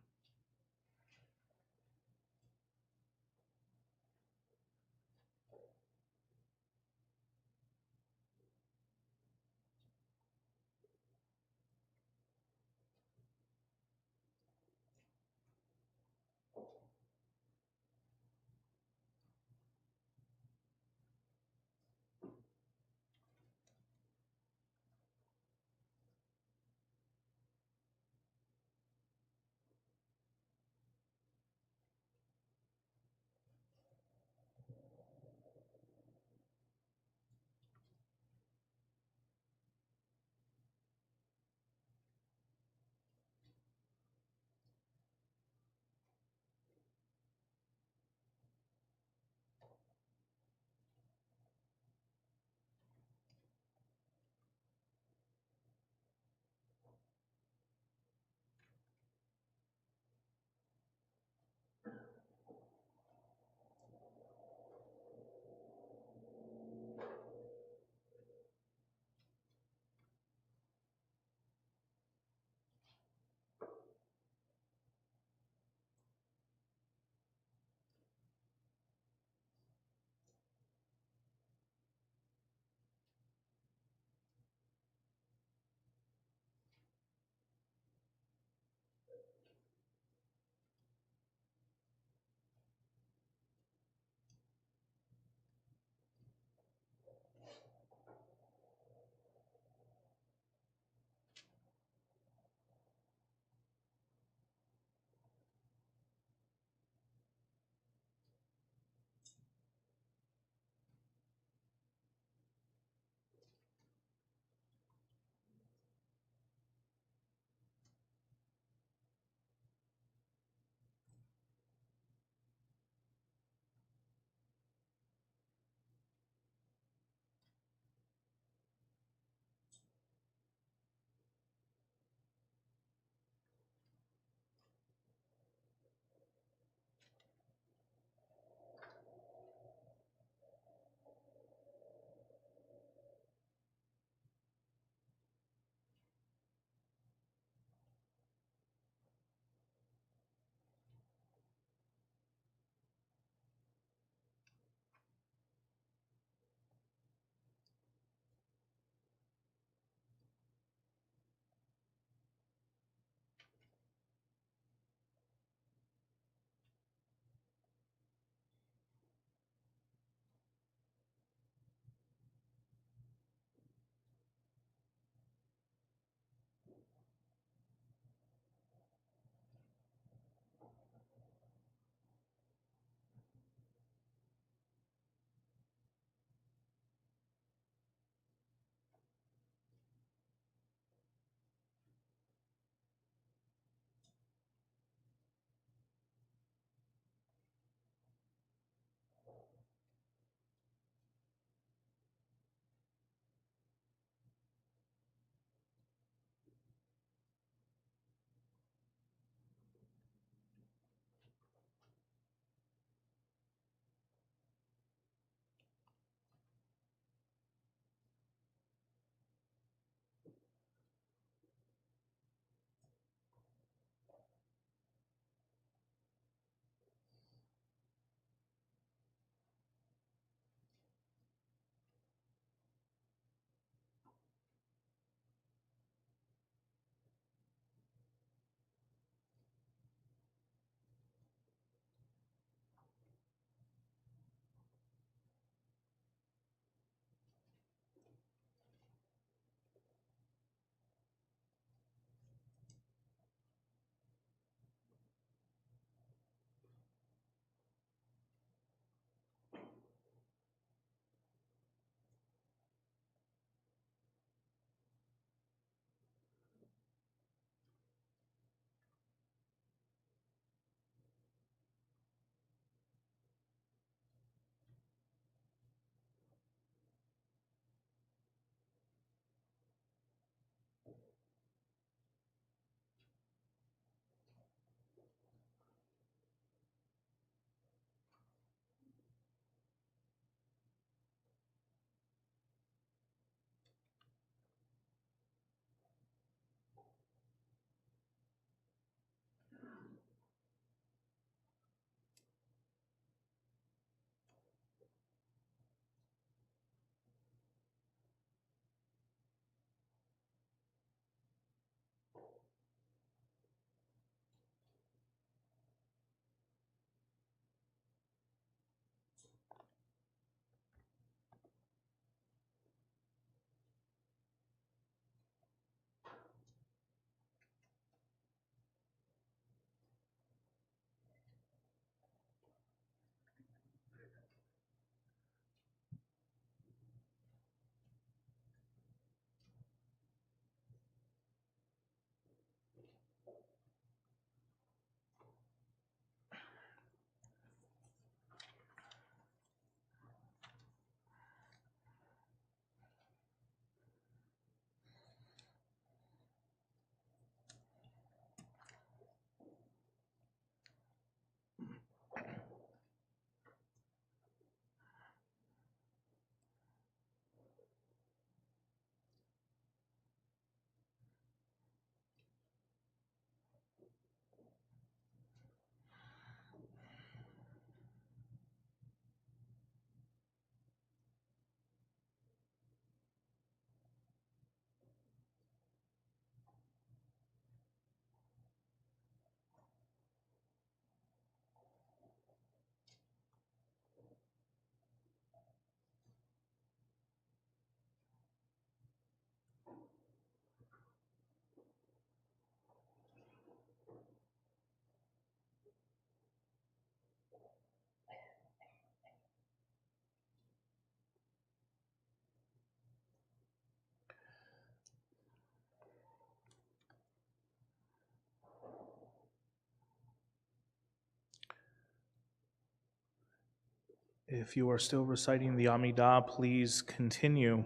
S1: If you are still reciting the Amidah, please continue.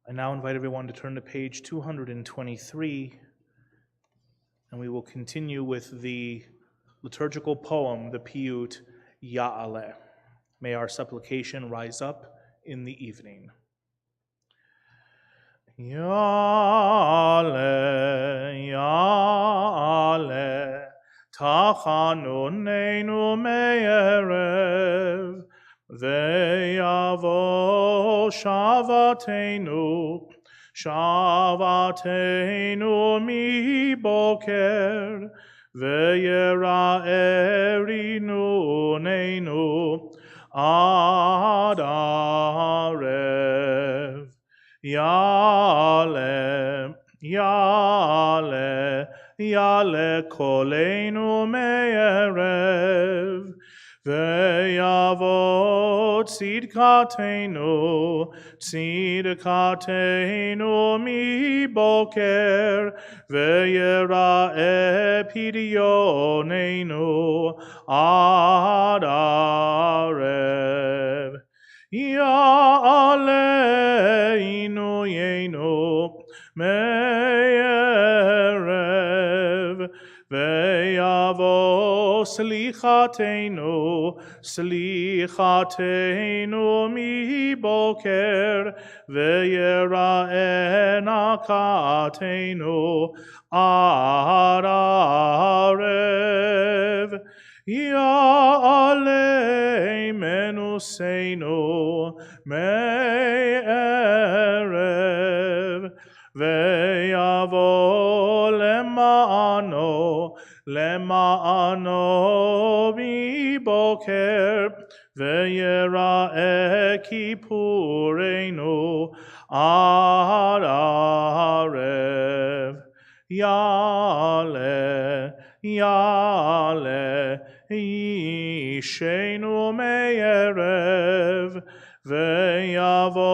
S1: I now invite everyone to turn to page 223, and we will continue with the liturgical poem, the piyut Ya'aleh. May our supplication rise up in the evening. Ya'aleh, Ya'aleh, Tachanunenu me'erev, Ve'yavo shavatenu, shavatenu mi boker, Ve'yera'erinu neinu ad arev. Ya'aleh, Ya'aleh, Ya'aleh koleinu me'erev, ve'yavo tzidkatenu, tzidkatenu mi boker, ve'yera'eh pidyonenu ad arev. Ya'aleinu yenu me'erev, ve'yavo slichatenu, slichatenu mi boker, ve'yera'eh nakatenu ad arev. Ya'aleh menusenu me'erev, ve'yavo lema'ano mi boker, ve'yera'eh kippurenu ad arev. Ya'aleh, Ya'aleh, Yishenu me'erev, ve'yavo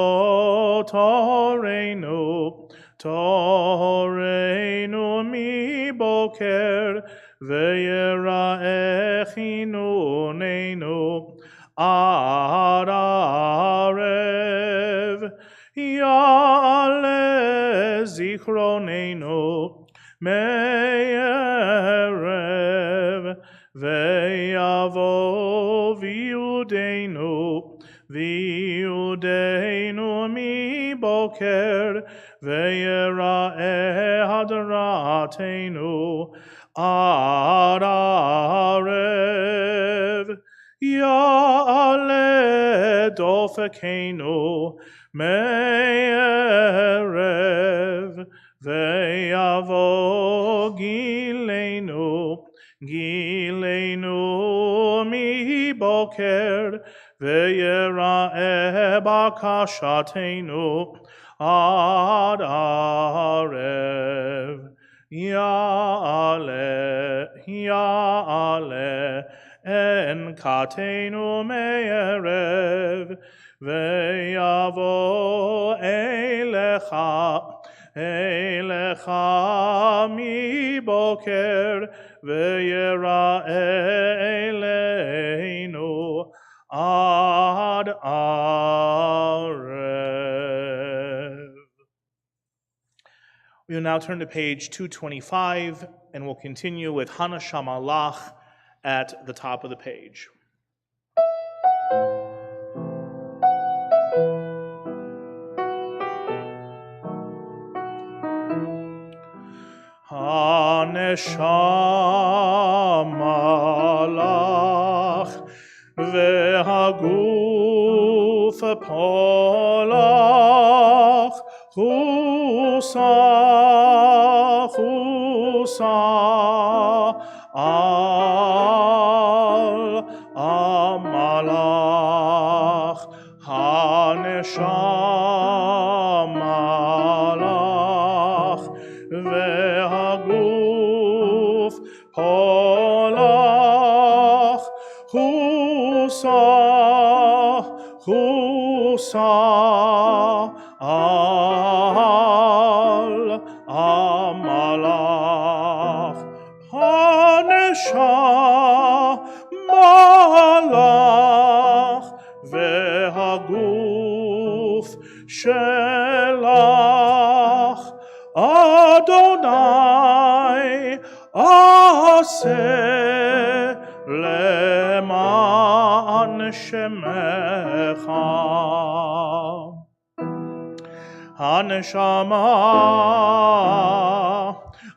S1: torenu mi boker, ve'yera'eh chinunenu ad arev. Ya'aleh zichronenu me'erev, ve'yavo viudenu mi boker, ve'yera'eh hadratenu ad arev. Ya'aleh dofekenu me'erev, ve'yavo gilenu mi boker, ve'yera'eh bakashatenu ad arev. Ya'aleh, Ya'aleh, enkatenu me'erev, ve'yavo elecha mi boker, ve'yera'eh eleinu ad arev. We will now turn to page 225, and we'll continue with Hana Shamalach at the top of the page. Shamalach ve'haguf polach chusa al amalach haneshamalach ve'haguf polach chusa al amalach haneshamalach שלך, אדוני, עשה למען שמך.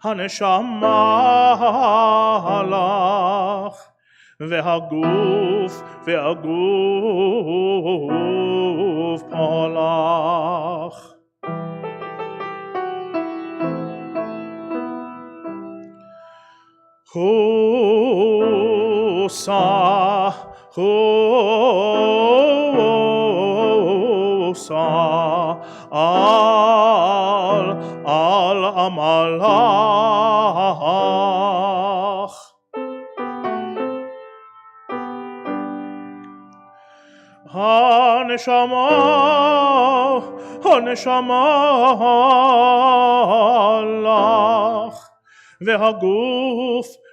S1: הנשמה לך, והגוף פה לך. חוסה על עמלך. הנשמה לך,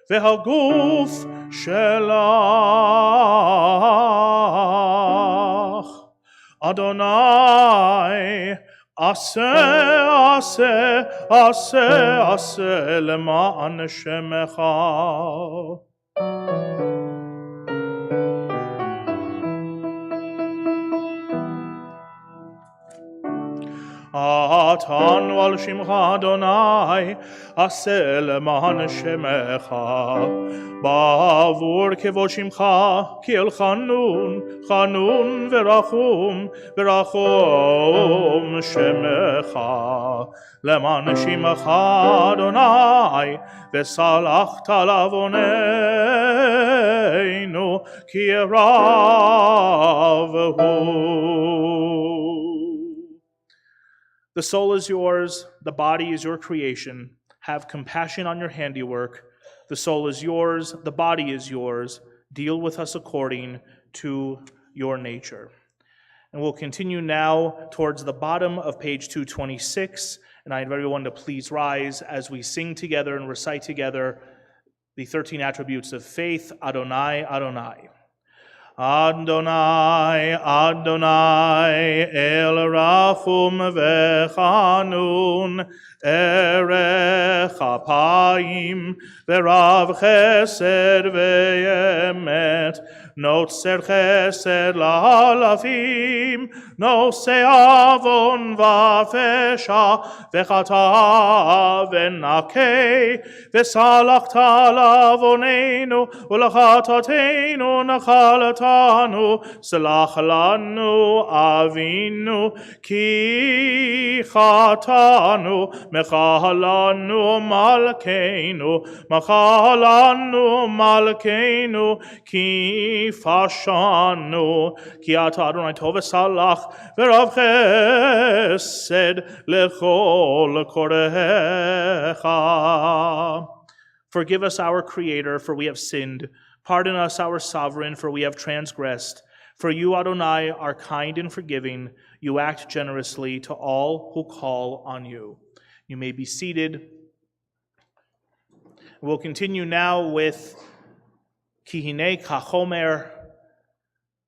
S1: והגוף שלך. אדוני, עשה למען שמך. עטנו על שמך אדוני, עשה למען שמך. בעבור כבוד שמך, כי אל חנון ורחום שמך. למען שמך אדוני, וסלחת לעווננו, כי רב הוא. The soul is yours, the body is your creation. Have compassion on your handiwork. The soul is yours, the body is yours. Deal with us according to your nature. And we'll continue now towards the bottom of page 226. And I invite everyone to please rise as we sing together and recite together the 13 attributes of faith. Adonai, Adonai. Adonai, Adonai, El Rachum Vechanun, Erech Apayim, Verav Chesed Ve'emet, Notzer Chesed La'alafim, Nosei Avon Va'fesha, V'chata V'nakei, V'salachta la'avonenu, U'lachatateinu Nachalatanu, Salach lanu Avinu, Ki chatanu, Mechalanu Malkeinu, Ki fashanu, Ki ata Adonai tov v'salach, V'rav chesed lechol korecha. Forgive us, our Creator, for we have sinned. Pardon us, our Sovereign, for we have transgressed. For you, Adonai, are kind and forgiving. You act generously to all who call on you. You may be seated. We'll continue now with Kihine Kachomer,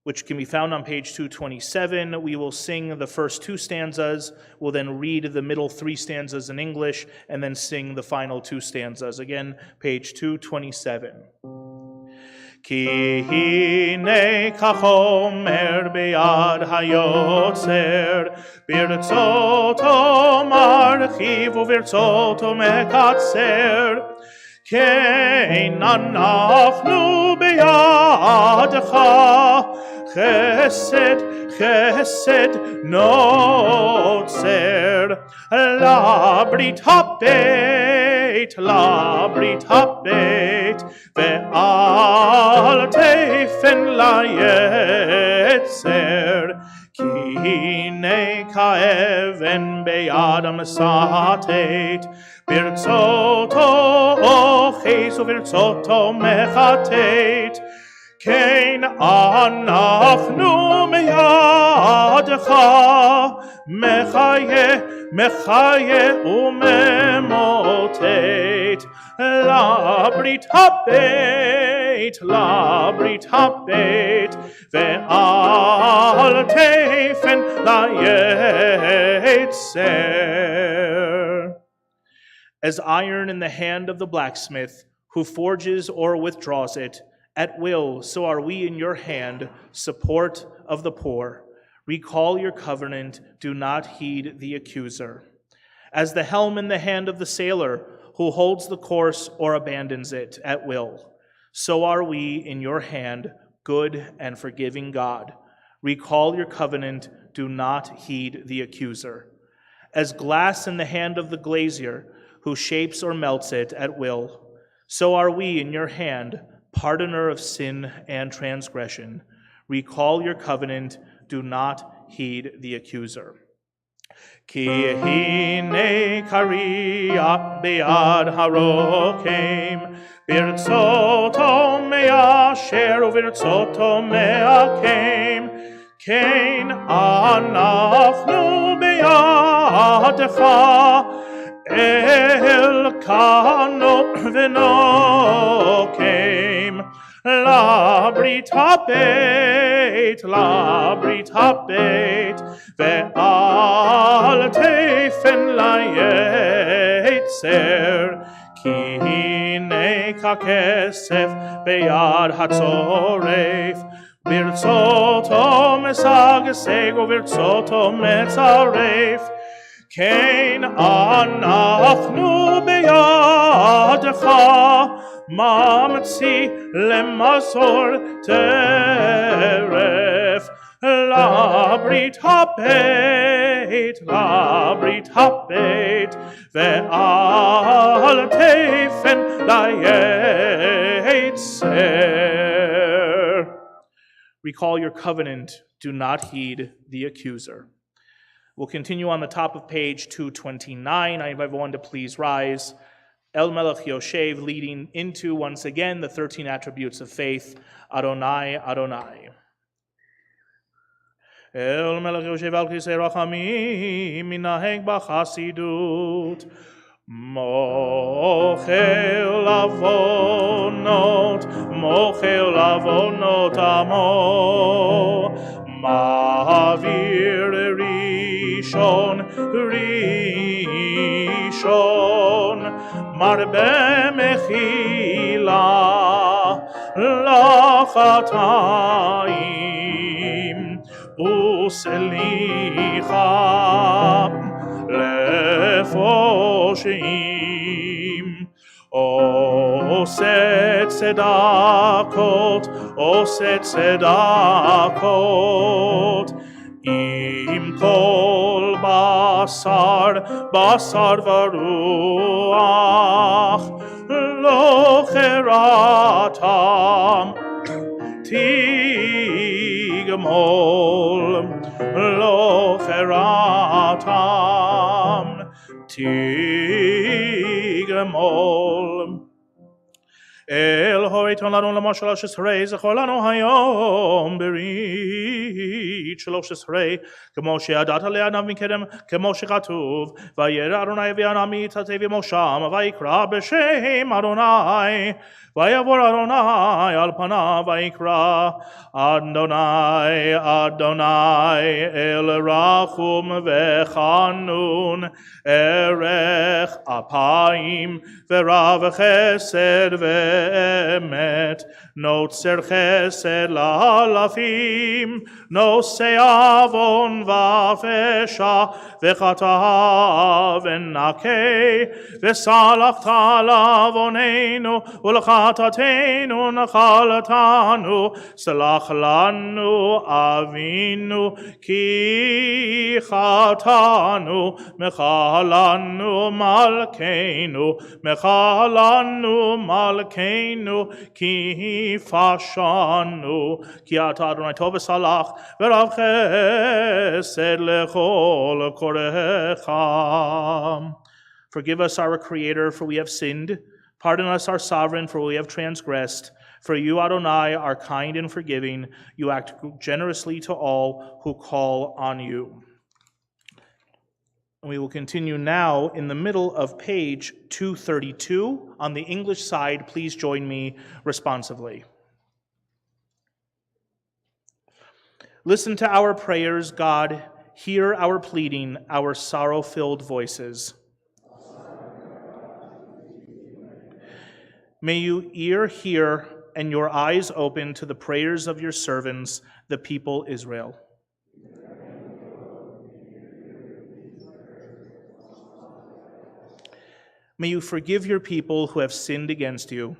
S1: which can be found on page 227. We will sing the first two stanzas. We'll then read the middle three stanzas in English, and then sing the final two stanzas. Again, page 227. כי הנה כחומר ביד היוצר, ברצותו מרחיב וברצותו מקצר. כן אנחנו בידך, חסד נוצר, לברית הבית, ועל תפן ליצר. כי הנה כאבן ביד המסתת, ברצותו אוחז וברצותו מחטט. כן אנחנו מידך, מחיה וממוטט. לברית la brit habet ve'al tefen la yetzer. As iron in the hand of the blacksmith, who forges or withdraws it, at will, so are we in your hand, support of the poor. Recall your covenant, do not heed the accuser. As the helm in the hand of the sailor, who holds the course or abandons it at will, so are we in your hand, good and forgiving God. Recall your covenant, do not heed the accuser. As glass in the hand of the glazier, who shapes or melts it at will, so are we in your hand, pardoner of sin and transgression. Recall your covenant, do not heed the accuser. Ki hine kariya be'ad harokim, birtzoto me'asher uvirtzoto me'akim, kein anachnu be'adecha, El kano v'nokem, la brit habet ve'al tefen la yetzer, ki hine kakesef be'yad hatzoref, birtzoto mesageseg uvirtzoto metzaref, Kein anachnu beyadecha, mamatzi lemazor teref, la brit habet ve'al tefen la yetzer. Recall your covenant, do not heed the accuser. We'll continue on the top of page 229. I invite everyone to please rise. El Melech Yoshev, leading into, once again, the 13 attributes of faith. Adonai, Adonai. El Melech Yoshev al kisei rachamim, minaheg b'chasidut. Mochel avonot amo. Ma'avir rishon, marbe mechila lachataim, uselicha lefoshim, oset tzedakot, im kol basar varuach, lo cheratam tigmol, lo cheratam tigmol. El hoiton lanu lamashal Tishrei zechor lanu hayom berit shalosh Tishrei kemo she'adat le'anav mikedem kemo shekatuv vayera Adonai v'yanami tatev mosham vayikra b'shem Adonai vayavor Adonai al panav vayikra Adonai Adonai el rachum v'chanun erech apayim v'rav chesed emet, no tzer chesed la'alafim, no se'avon va'fesha, v'chata v'nakeh, v'salachta la'avoneinu, u'l'chatateinu nachalatanu, salach lanu avinu, ki chatanu, mechalanu malkeinu, Malkeinu ki fashanu ki ata Adonai tov v'salach v'rav chesed lechol korecha. Forgive us, our Creator, for we have sinned. Pardon us, our Sovereign, for we have transgressed. For you, Adonai, are kind and forgiving. You act generously to all who call on you. We will continue now in the middle of page 232. On the English side, please join me responsively. Listen to our prayers, God. Hear our pleading, our sorrow-filled voices. May you ear hear and your eyes open to the prayers of your servants, the people Israel. May you forgive your people who have sinned against you.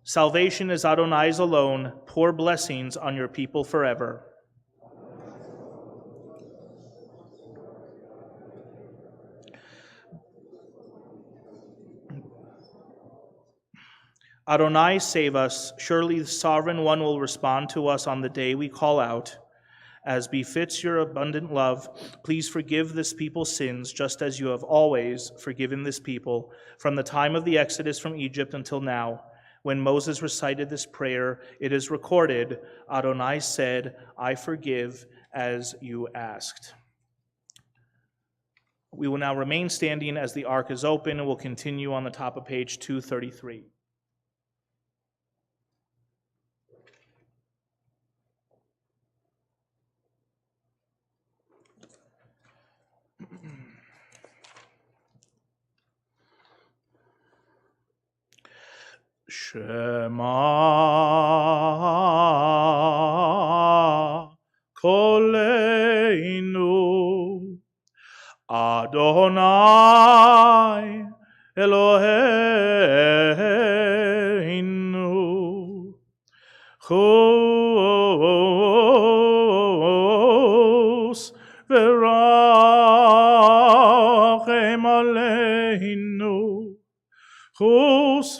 S1: Salvation is Adonai's alone. Pour blessings on your people forever. Adonai, save us. Surely the Sovereign One will respond to us on the day we call out. As befits your abundant love, please forgive this people's sins, just as you have always forgiven this people from the time of the Exodus from Egypt until now. When Moses recited this prayer, it is recorded, Adonai said, I forgive as you asked. We will now remain standing as the ark is open, and we'll continue on the top of page 233. Shema Koleinu Adonai Eloheinu Chos v'rachem aleinu Chos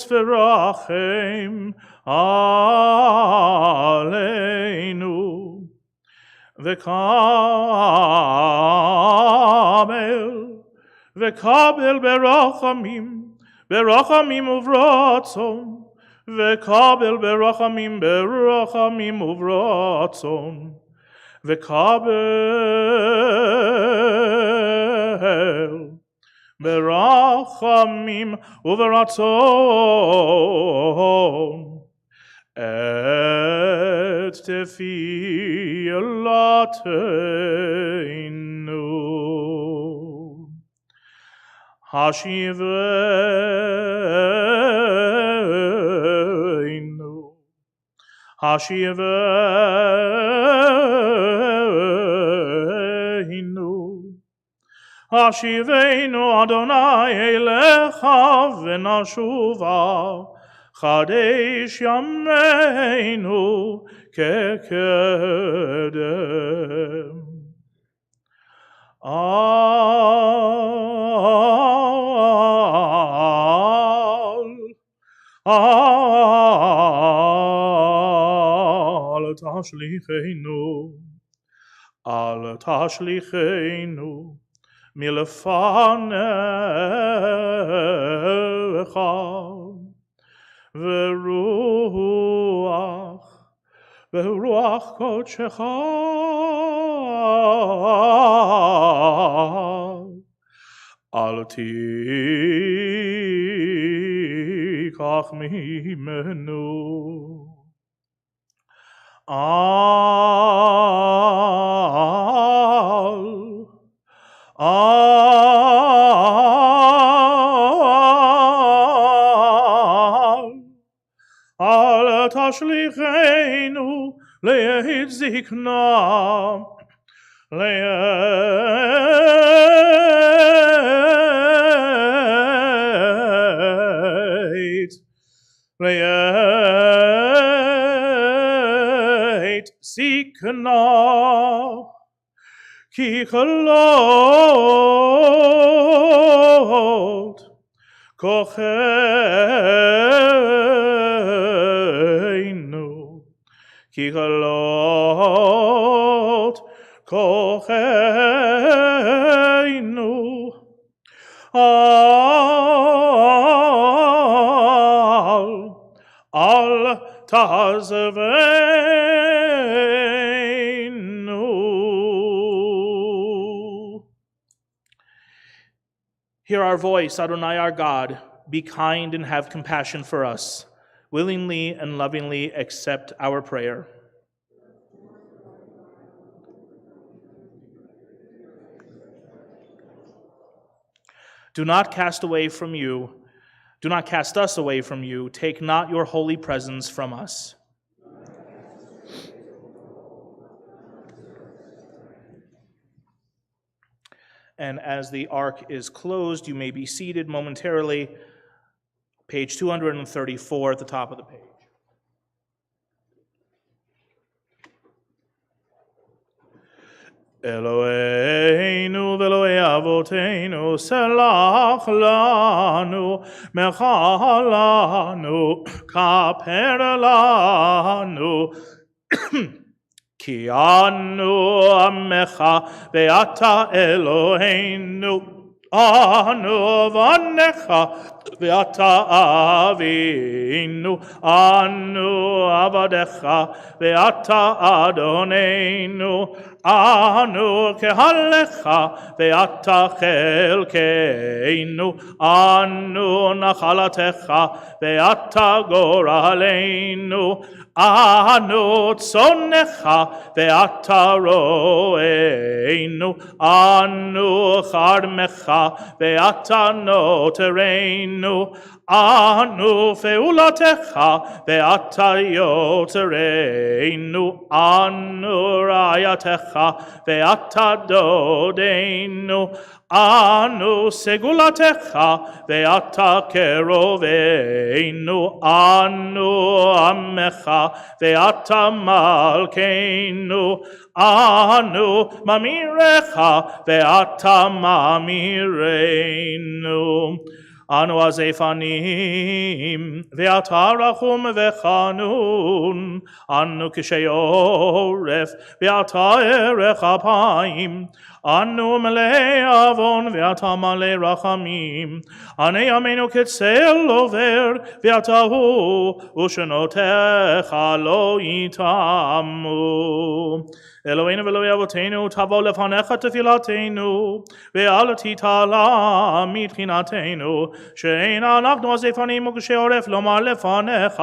S1: v'rachem aleinu v'kabel berachamim uvratzon v'kabel berachamim uvratzon v'kabel berachamim uvratzon et tefillatenu hashiveinu Hashiveinu Adonai Elecha v'nashuva Chadesh yameinu kekedem Al tashlichenu milfanecha v'ruach kodshecha al tikach mimenu Al tashlichenu le'et zikna le'et zikna ki chalot kocheinu ki chalot kocheinu al tazveinu. Hear our voice, Adonai our God. be kind and have compassion for us. Willingly and lovingly accept our prayer. Do not cast us away from you. Take not your holy presence from us. And as the ark is closed, you may be seated momentarily. Page 234 at the top of the page. Eloheinu v'Elokei Avoteinu, selach lanu, mecha lanu, kaper lanu, ki anu amecha ve'ata Eloheinu, anu vanecha ve'ata avinu, anu avadecha ve'ata Adoneinu, anu kehalecha ve'ata chelkeinu, anu nachalatecha ve'ata goraleinu, anu tzonecha ve'ata roeinu, anu charmecha ve'ata notereinu, anu feulatecha ve'ata yotereinu, anu rayatecha ve'ata dodeinu, anu segulatecha ve'ata keroveinu, anu amecha ve'ata malkeinu, anu mamirecha ve'ata mamireinu. Anu azefanim ve'ata rachum ve'chanun, anu kisheyoref ve'ata erech apayim, anu melei avon ve'ata malei rachamim, ane yameinu ketzel over ve'ata hu ushenotecha lo itamu. Eloheinu v'Elokei Avoteinu, tavo lefanecha tefilatenu, ve'al titala mitchinatenu, she'ein אנחנו הזייפנים וכשי עורף לומר לפניך,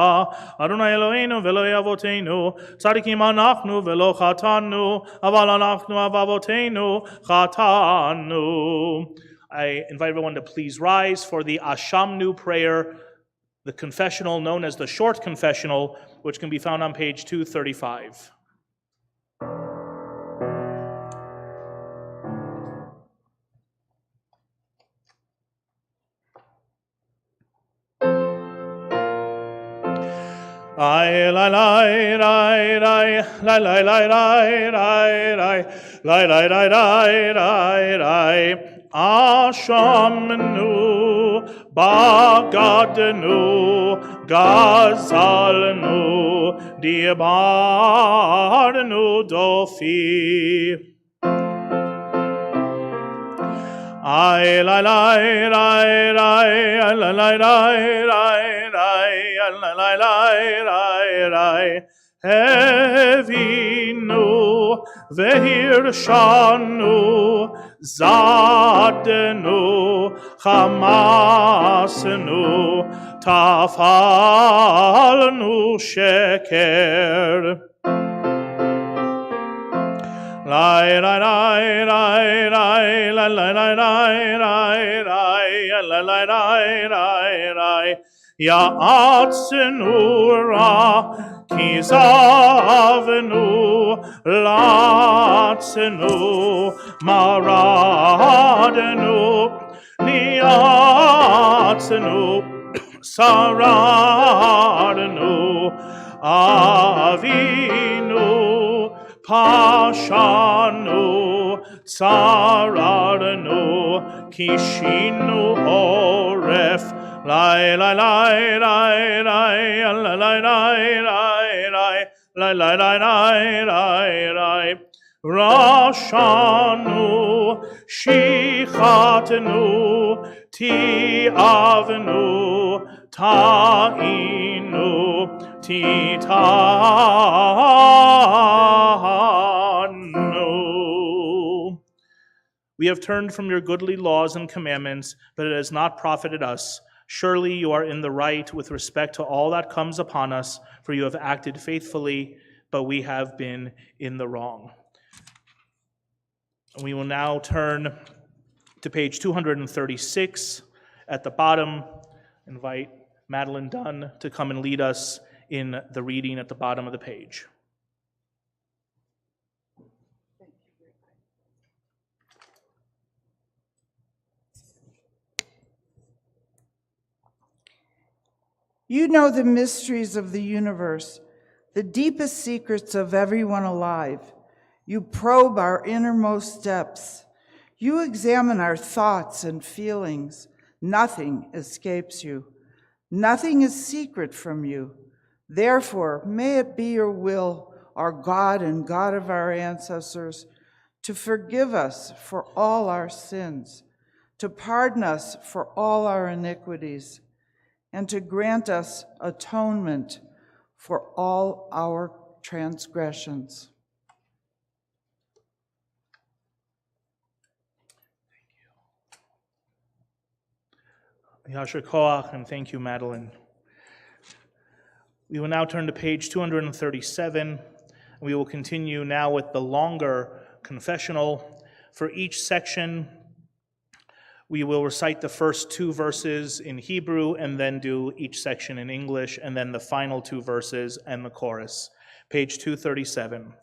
S1: אדוני אלוהינו ואלוהי אבותינו, צדיקים אנחנו ולא חטאנו, אבל אנחנו אבותינו חטאנו. I invite everyone to please rise for the Ashamnu prayer, the confessional known as the short confessional, which can be found on page 235. Ay la la la la la la la la la la Ashamnu bagadnu gazalnu diabarnu dofi. Ay la la la la la la la Hevinu vehirshanu zadenu chamasnu tafalnu sheker. Lai lai lai lai lai lai lai lai lai lai lai lai lai lai Ya'atzenu ra kizavenu latzenu maradenu niatzenu saradenu avinu Pashanu, Tsararanu, Kishinu Oref, Lai Lai Lai Lai Lai Lai Lai Lai Lai Lai Lai Lai Rashanu, Shichatanu, Tiavnu, Ta'inu, Titanu. We have turned from your goodly laws and commandments, but it has not profited us. Surely you are in the right with respect to all that comes upon us, for you have acted faithfully, but we have been in the wrong. We will now turn to page 236 at the bottom. Invite Madeline Dunn to come and lead us in the reading at the bottom of the page.
S3: You know the mysteries of the universe, the deepest secrets of everyone alive. You probe our innermost depths. You examine our thoughts and feelings. Nothing escapes you. Nothing is secret from you. Therefore, may it be your will, our God and God of our ancestors, to forgive us for all our sins, to pardon us for all our iniquities, and to grant us atonement for all our transgressions.
S1: Yasher Koach, and thank you, Madeline. We will now turn to page 237. We will continue now with the longer confessional. For each section, we will recite the first 2 verses in Hebrew and then do each section in English, and then the final 2 verses and the chorus. Page 237.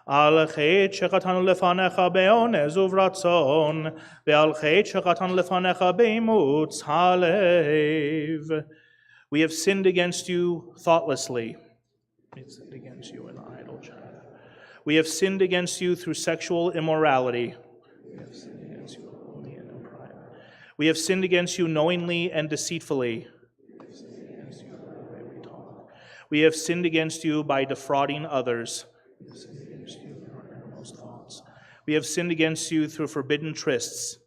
S1: על חטא שחטאנו לפניך באונס וברצון, ועל חטא שחטאנו לפניך באימוץ הלב. We have sinned against you thoughtlessly. We have sinned against you in idle chatter. We have sinned against you through sexual immorality. We have sinned against you openly and in private. We have sinned against you knowingly and deceitfully. We have sinned against you by the way we talk. We have sinned against you by defrauding others. We have sinned against you in our innermost thoughts. We have sinned against you through forbidden trysts.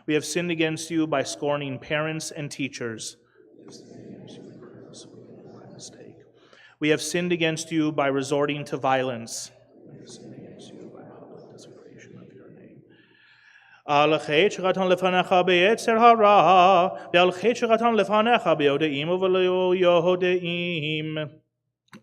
S1: We have sinned against you by scorning parents and teachers. We have sinned against you by mistake. We have sinned against you by resorting to violence. We have sinned against you by public desecration of your name. על חטא שחטאנו לפניך ביצר הרע, ועל חטא שחטאנו לפניך ביודעים ובלא יודעים.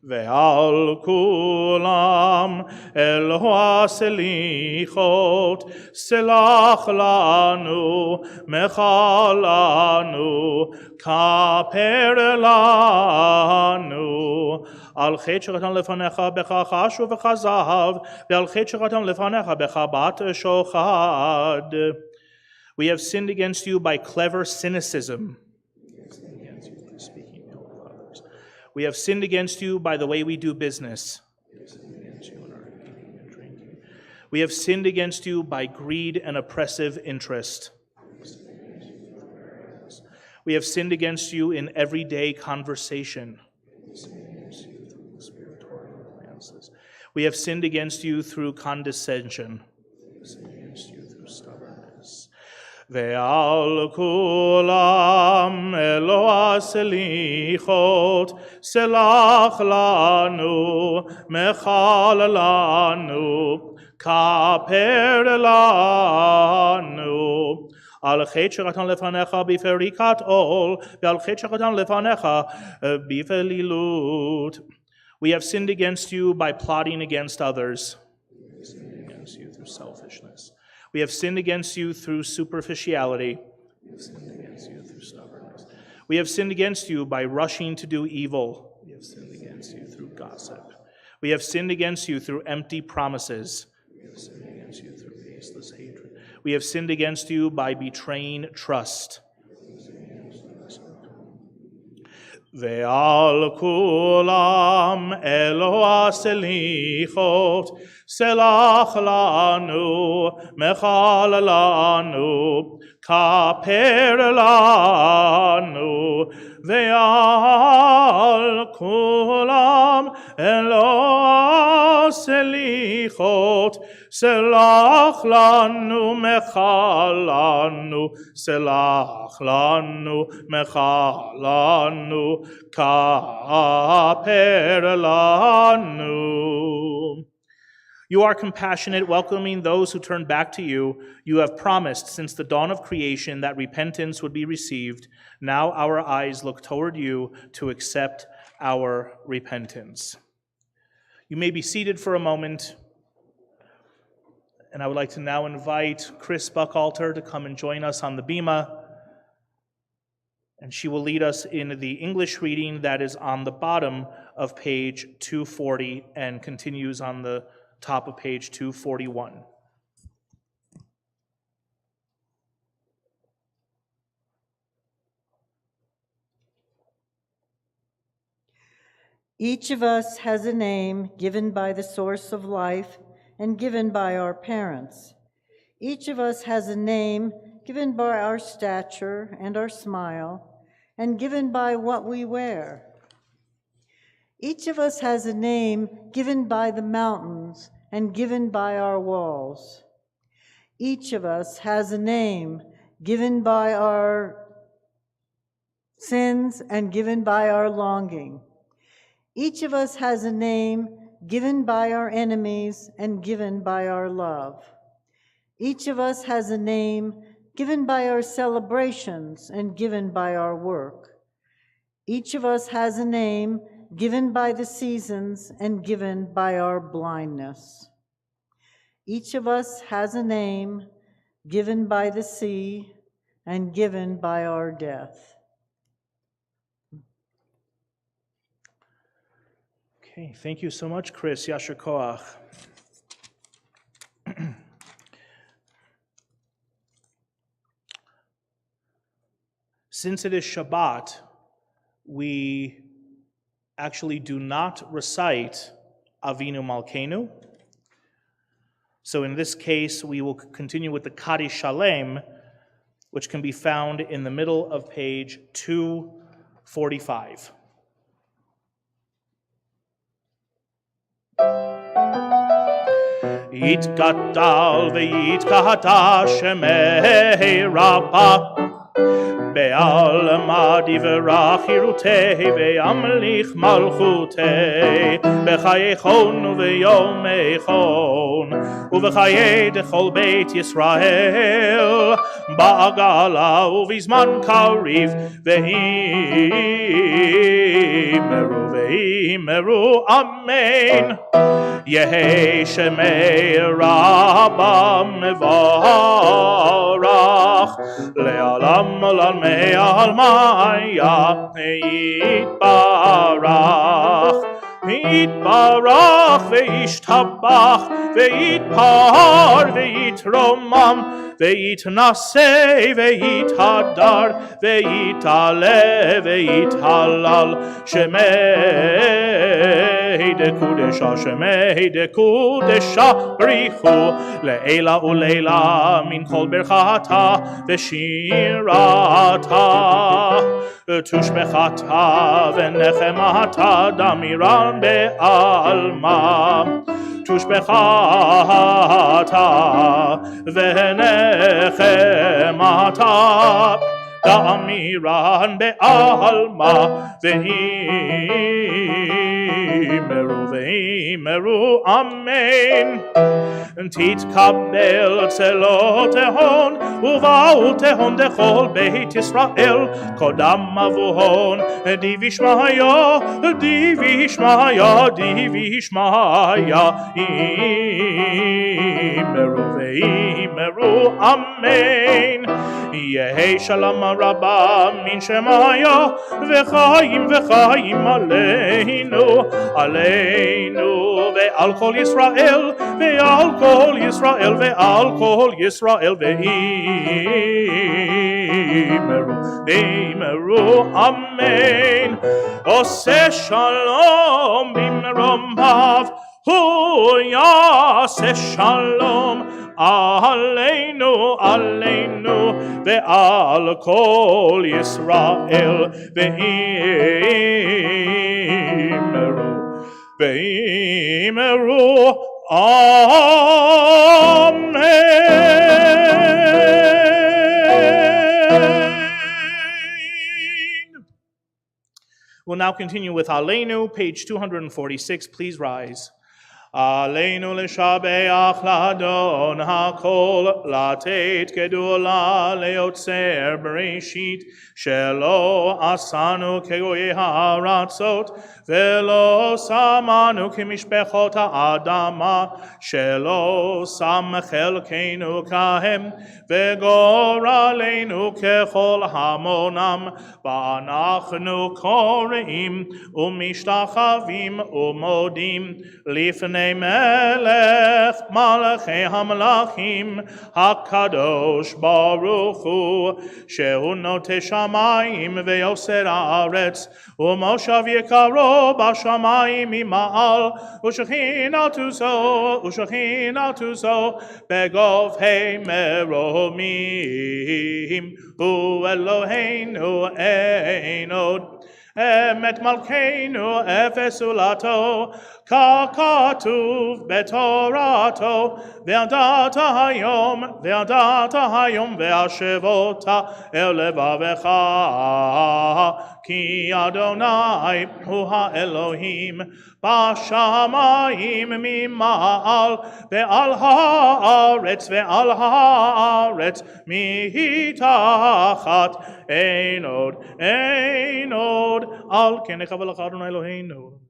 S1: ועל כולם אלוה סליחות, סלח לנו, מחל לנו, כפר לנו. על חטא שחטאנו לפניך בכחש ובכזב, ועל חטא שחטאנו לפניך בחבט שוחד. We have sinned against you by clever cynicism. We have sinned against you by the way we do business. We have sinned against you in our eating and drinking. We have sinned against you by greed and oppressive interest. We have sinned against you in everyday conversation. We have sinned against you through conspiratorial glances. We have sinned against you through condescension. We have sinned against you through stubbornness. ועל כולם אלוה סליחות, סלח לנו, מחל לנו, כפר לנו. על חטא שחטאנו לפניך בפריקת עול, ועל חטא שחטאנו לפניך בפלילות. We have sinned against you by plotting against others. We have sinned against you through selfishness. We have sinned against you through superficiality. We have sinned against you through stubbornness. We have sinned against you by rushing to do evil. We have sinned against you through gossip. We have sinned against you through empty promises. We have sinned against you through baseless hatred. We have sinned against you by betraying trust. ועל כולם אלוה סליחות, סלח לנו, מחל לנו, כפר לנו. ועל כולם אלוה סליחות, סלח לנו, מחל לנו, סלח לנו, מחל לנו, כפר לנו. You are compassionate, welcoming those who turn back to you. You have promised since the dawn of creation that repentance would be received. Now our eyes look toward you to accept our repentance. You may be seated for a moment, and I would like to now invite Chris Buchalter to come and join us on the bima, and she will lead us in the English reading that is on the bottom of page 240 and continues on the top of page 241.
S4: Each of us has a name given by the source of life and given by our parents. Each of us has a name given by our stature and our smile, and given by what we wear. Each of us has a name given by the mountains and given by our walls. Each of us has a name given by our sins and given by our longing. Each of us has a name given by our enemies and given by our love. Each of us has a name given by our celebrations and given by our work. Each of us has a name given by the seasons and given by our blindness. Each of us has a name given by the sea and given by our death.
S1: Okay, thank you so much, Chris. Yasher Koach. Since it is Shabbat, we actually do not recite Avinu Malkeinu. So in this case, we will continue with the Kaddish Shalem, which can be found in the middle of page 245. Yitgadal v'yitkahata shemei Rabbah בעלמא דברה חירותי וימליך מלכותי בחיי חון וביומי חון ובחיי דכל בית ישראל בעגלה ובזמן קריב ואמרו אמן יהי שמי רבא מברך לעולם לעלמי עלמיה יתברך יתברך וישתבח ויתפאר ויתרומם ויתנשא ויתהדר ויתעלה ויתהלל שמי דקודשה שמי דקודשה בריחו לעילא ולעילא מן כל ברכתה ושירתה תושבחתה ונחמתה דמירן בעלמא תושבחתה ונחמתה דמירן בעלמא ואמרו אמן תתקבל צלותיהון ובאו תהון דכל בית ישראל קודם אבוהון דיבי שמעיה דיבי שמעיה דיבי שמעיה אמרו אמן יהי שלום רבה מן שמעיה וחיים וחיים עלינו עלינו ועל כל ישראל ועל כל ישראל ועל כל ישראל ואמרו אמן עושה שלום במרומיו הוא יעשה שלום עלינו עלינו ועל כל ישראל ואמרו אמן. We'll now continue with Aleinu, page 246. Please rise. עלינו לשבח לאדון הכל, לתת גדולה ליוצר בראשית, שלא עשנו כגויי הארצות, ולא שמנו כמשפחות האדמה, שלא שם חלקנו כהם, וגורלנו ככל המונם, ואנחנו קוראים ומשתחווים ומודים לפני מלך מלכי המלכים הקדוש ברוך הוא, שהוא נוטה שמיים ויוסר הארץ, ומושב יקרו בשמיים ממעל, ושכינתו זו בגובהי מרומים. הוא אלוהינו אין עוד, אמת מלכנו אפס עולתו, ככתוב בתורתו, וידעת היום והשבות אל לבבך, כי אדוני הוא האלוהים בשמיים ממעל, ועל הארץ מתחת, אין עוד, על כן נכבד לך אדוני אלוהינו.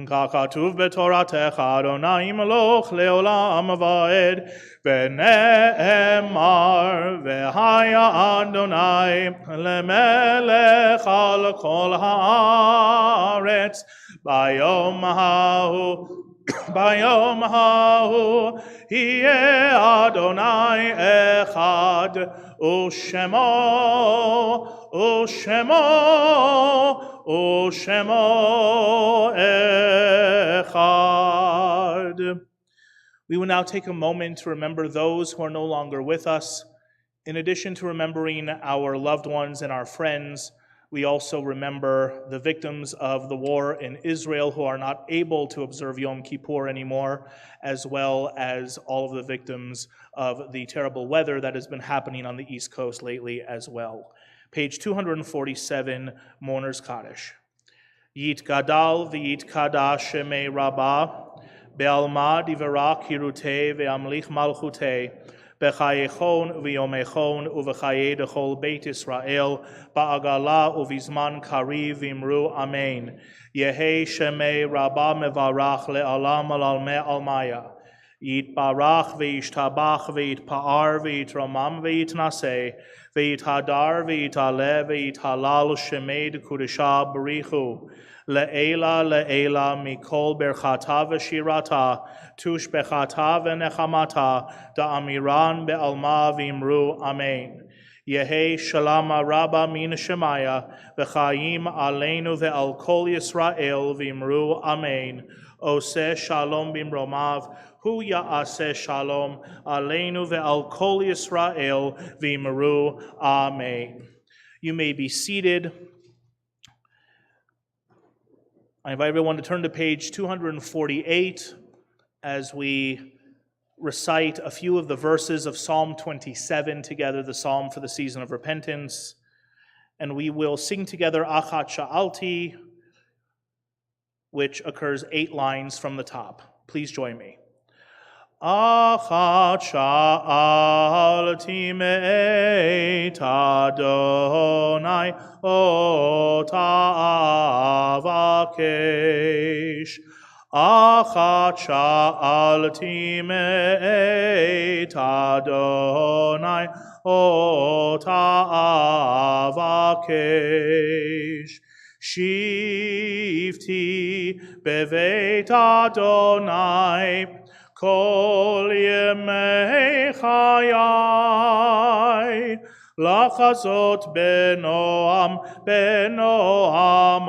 S1: ככתוב בתורתך, אדוני ימלוך לעולם ועד, ונאמר, והיה אדוני למלך על כל הארץ, ביום ההוא יהיה אדוני אחד, ושמו echad. We will now take a moment to remember those who are no longer with us. In addition to remembering our loved ones and our friends, we also remember the victims of the war in Israel who are not able to observe Yom Kippur anymore, as well as all of the victims of the terrible weather that has been happening on the East Coast lately as well. Page 247, Mourner's Kaddish. Yit gadal v'yit kadash shemei rabbah, be'alma divera kirutei ve'amlich malchutei, b'chayechon v'yomechon u'v'chayei dechol beit Yisrael, ba'agala u'vizman kariv v'imru amen. Yehei shemei rabbah mevarach le'alam al'almei almaya. Yitbarach v'yishtabach v'yitpa'ar v'yitromam v'yitnaseh, v'yithadar v'yitale v'yithalal shemed kudesha barichu. Le'ela mikol berchata v'shirata, tush bechata v'nechamata, da'amiran be'alma v'imru amen. Yehei shalom rabba min shemaya, v'chayim aleinu ve'al kol Yisrael v'imru amen. Oseh shalom bimromav, hu ya'aseh shalom aleinu ve'al kol Yisrael v'imru amen. You may be seated. I invite everyone to turn to page 248 as we recite a few of the verses of Psalm 27 together, the psalm for the season of repentance. And we will sing together Achat Sha'alti, which occurs 8 lines from the top. Please join me. Achat sha'alti me'et Adonai ota avakesh. Achat sha'alti me'et Adonai ota avakesh. Shivti beveit Adonai kol yemei chayai, lachazot benoam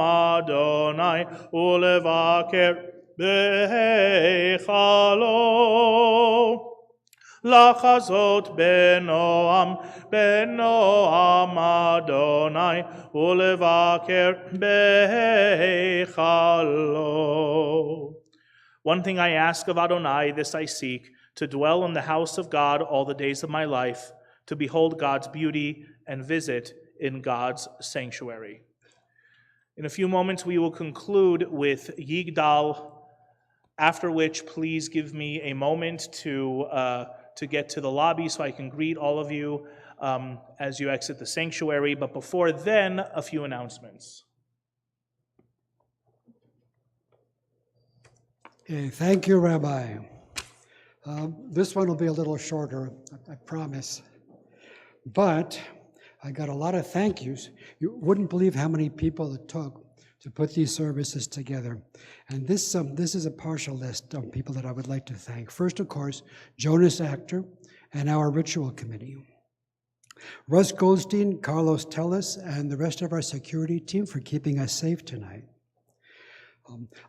S1: Adonai, ulevaker behechalo. Lachazot benoam Adonai, ulevaker behechalo. One thing I ask of Adonai, this I seek, to dwell in the house of God all the days of my life, to behold God's beauty and visit in God's sanctuary. In a few moments, we will conclude with Yigdal, after which please give me a moment to get to the lobby so I can greet all of you as you exit the sanctuary. But before then, a few announcements.
S2: Okay, thank you, Rabbi. This one will be a little shorter, I promise. But I got a lot of thank yous. You wouldn't believe how many people it took to put these services together. And this is a partial list of people that I would like to thank. First, of course, Jonas Actor and our ritual committee. Russ Goldstein, Carlos Tellis, and the rest of our security team for keeping us safe tonight.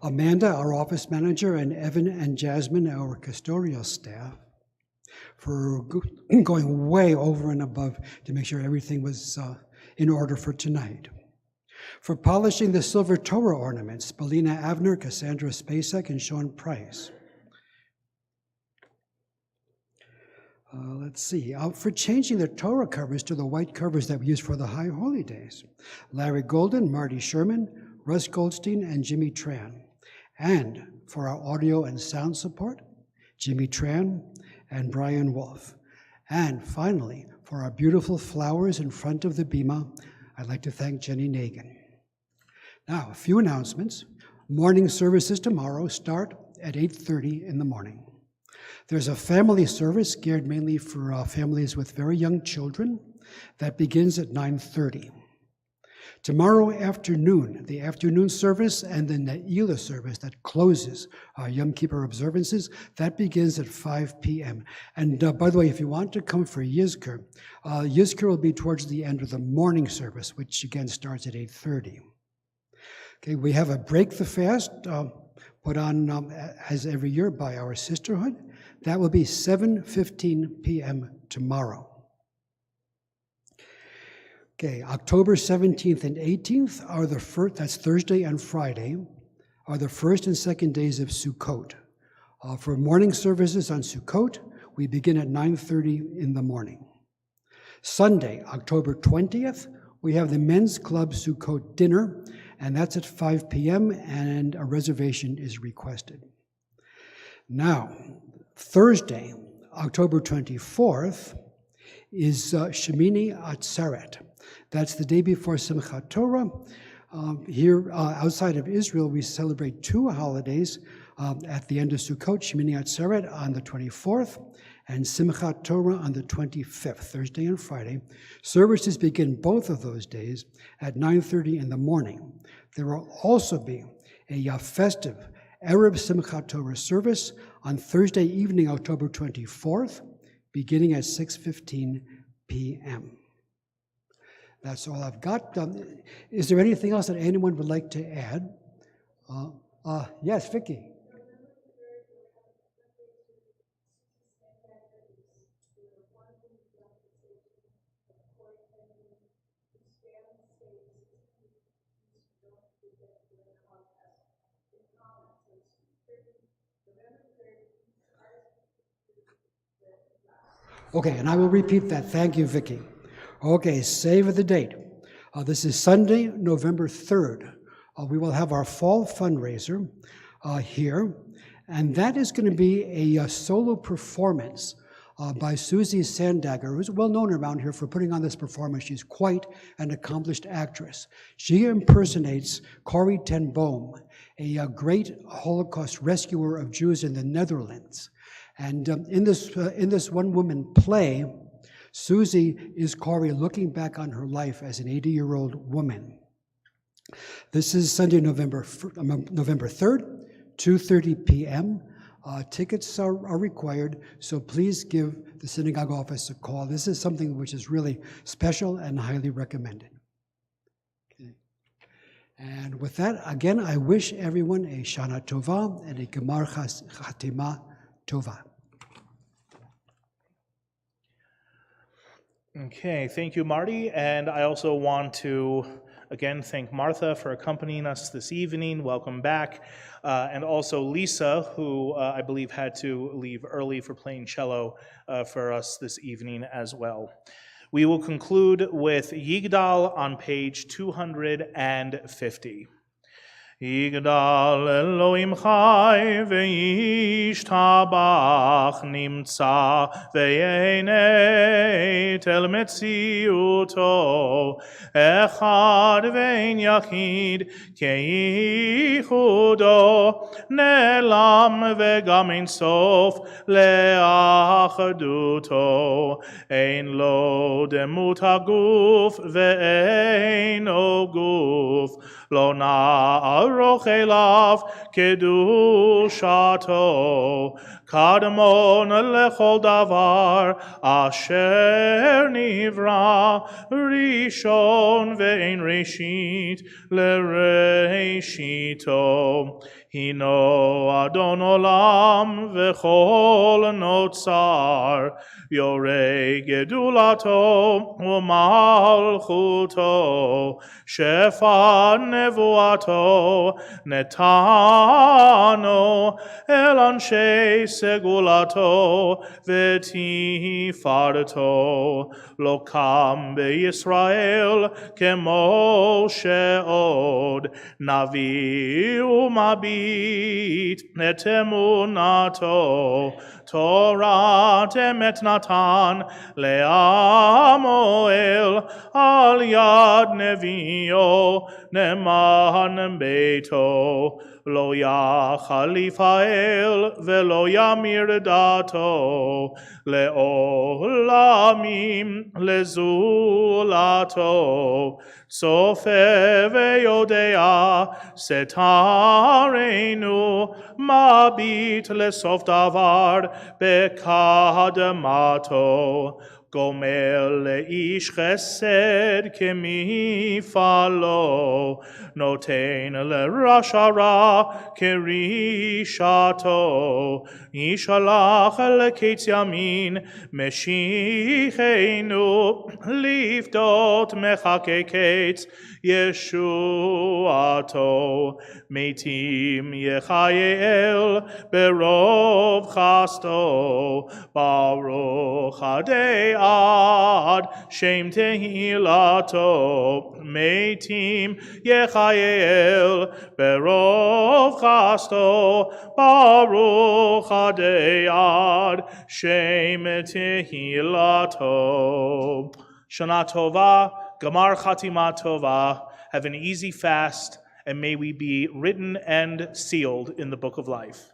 S2: Amanda, our office manager, and Evan and Jasmine, our custodial staff, for going way over and above to make sure everything was in order for tonight. For polishing the silver Torah ornaments, Belina Avner, Cassandra Spacek, and Sean Price. Let's see, for changing the Torah covers to the white covers that we use for the High Holy Days, Larry Golden, Marty Sherman, Russ Goldstein, and Jimmy Tran. And for our audio and sound support, Jimmy Tran and Brian Wolf. And finally, for our beautiful flowers in front of the bima, I'd like to thank Jenny Nagin. Now, a few announcements. Morning services tomorrow start at 8:30 in the morning. There's a family service geared mainly for families with very young children that begins at 9:30. Tomorrow afternoon, the afternoon service and the Ne'ilah service that closes our Yom Kippur observances, that begins at 5 p.m. And by the way, if you want to come for Yizkor, Yizkor will be towards the end of the morning service, which again starts at 8:30. Okay, we have a Break the Fast put on as every year by our sisterhood. That will be 7:15 p.m. tomorrow. Okay, October 17th and 18th are the first, that's Thursday and Friday, are the first and second days of Sukkot. For morning services on Sukkot, we begin at 9:30 in the morning. Sunday, October 20th, we have the Men's Club Sukkot dinner, and that's at 5 p.m., and a reservation is requested. Now, Thursday, October 24th, is Shemini Atzeret. That's the day before Simchat Torah. Here outside of Israel, we celebrate two holidays at the end of Sukkot, Shemini Atzeret on the 24th, and Simchat Torah on the 25th, Thursday and Friday. Services begin both of those days at 9:30 in the morning. There will also be a festive Erev Simchat Torah service on Thursday evening, October 24th, beginning at 6:15 p.m. That's all I've got. Is there anything else that anyone would like to add? Yes, Vicky. Okay, and I will repeat that. Thank you, Vicky. Okay, save the date. This is Sunday, November 3rd. We will have our fall fundraiser here, and that is going to be a solo performance by Susie Sandagger, who's well known around here for putting on this performance. She's quite an accomplished actress. She impersonates Corrie ten Boom, a great Holocaust rescuer of Jews in the Netherlands. And in this one-woman play, Susie is Corrie looking back on her life as an 80-year-old woman. This is Sunday, November 3rd, 2:30 p.m. Tickets are required, so please give the synagogue office a call. This is something which is really special and highly recommended. Okay. And with that, again, I wish everyone a Shana Tova and a Gemar Chatima Tova.
S1: Okay, thank you, Marty. And I also want to, again, thank Martha for accompanying us this evening. Welcome back. And also Lisa, who I believe had to leave early for playing cello for us this evening as well. We will conclude with Yigdal on page 250. Yigdal Elohim Chai ve'yishtabach nimtza ve'yenei tel metziuto echad ve'en yachid keichudo ne'lam ve'gam ein sof le'achaduto ein lo demut haguf ve'ein o guf lo na'aroch elav kedushato kadmon lechol davar asher nivra rishon ve'ein reshit lereshito hino adon olam v'chol notzar yorei gedulato u'malchuto shefa nevuato netano el anshe segulato v'tifarto lo kam be'Yisrael kemo she'od navi umabit et emunato Torah temet natan le'amoel al yad nevio neman beito lo yachalif ha'el velo yamir dato le'olamim lezulato sofe ve'yodea setarenu mabit lesof davar bekadamato Gomer leish chesed kemifalo noten lerasha ra kerishato yishalach leketz yamin meshichenu lifdot mechake ketz Yeshuato metim yechayel berov chasto baruch hadei ad shem tehilato metim yechayel berov chasto baruch hadei ad shem tehilato. Shana Tova, Gamar Chatima Tova. Have an easy fast, and may we be written and sealed in the book of life.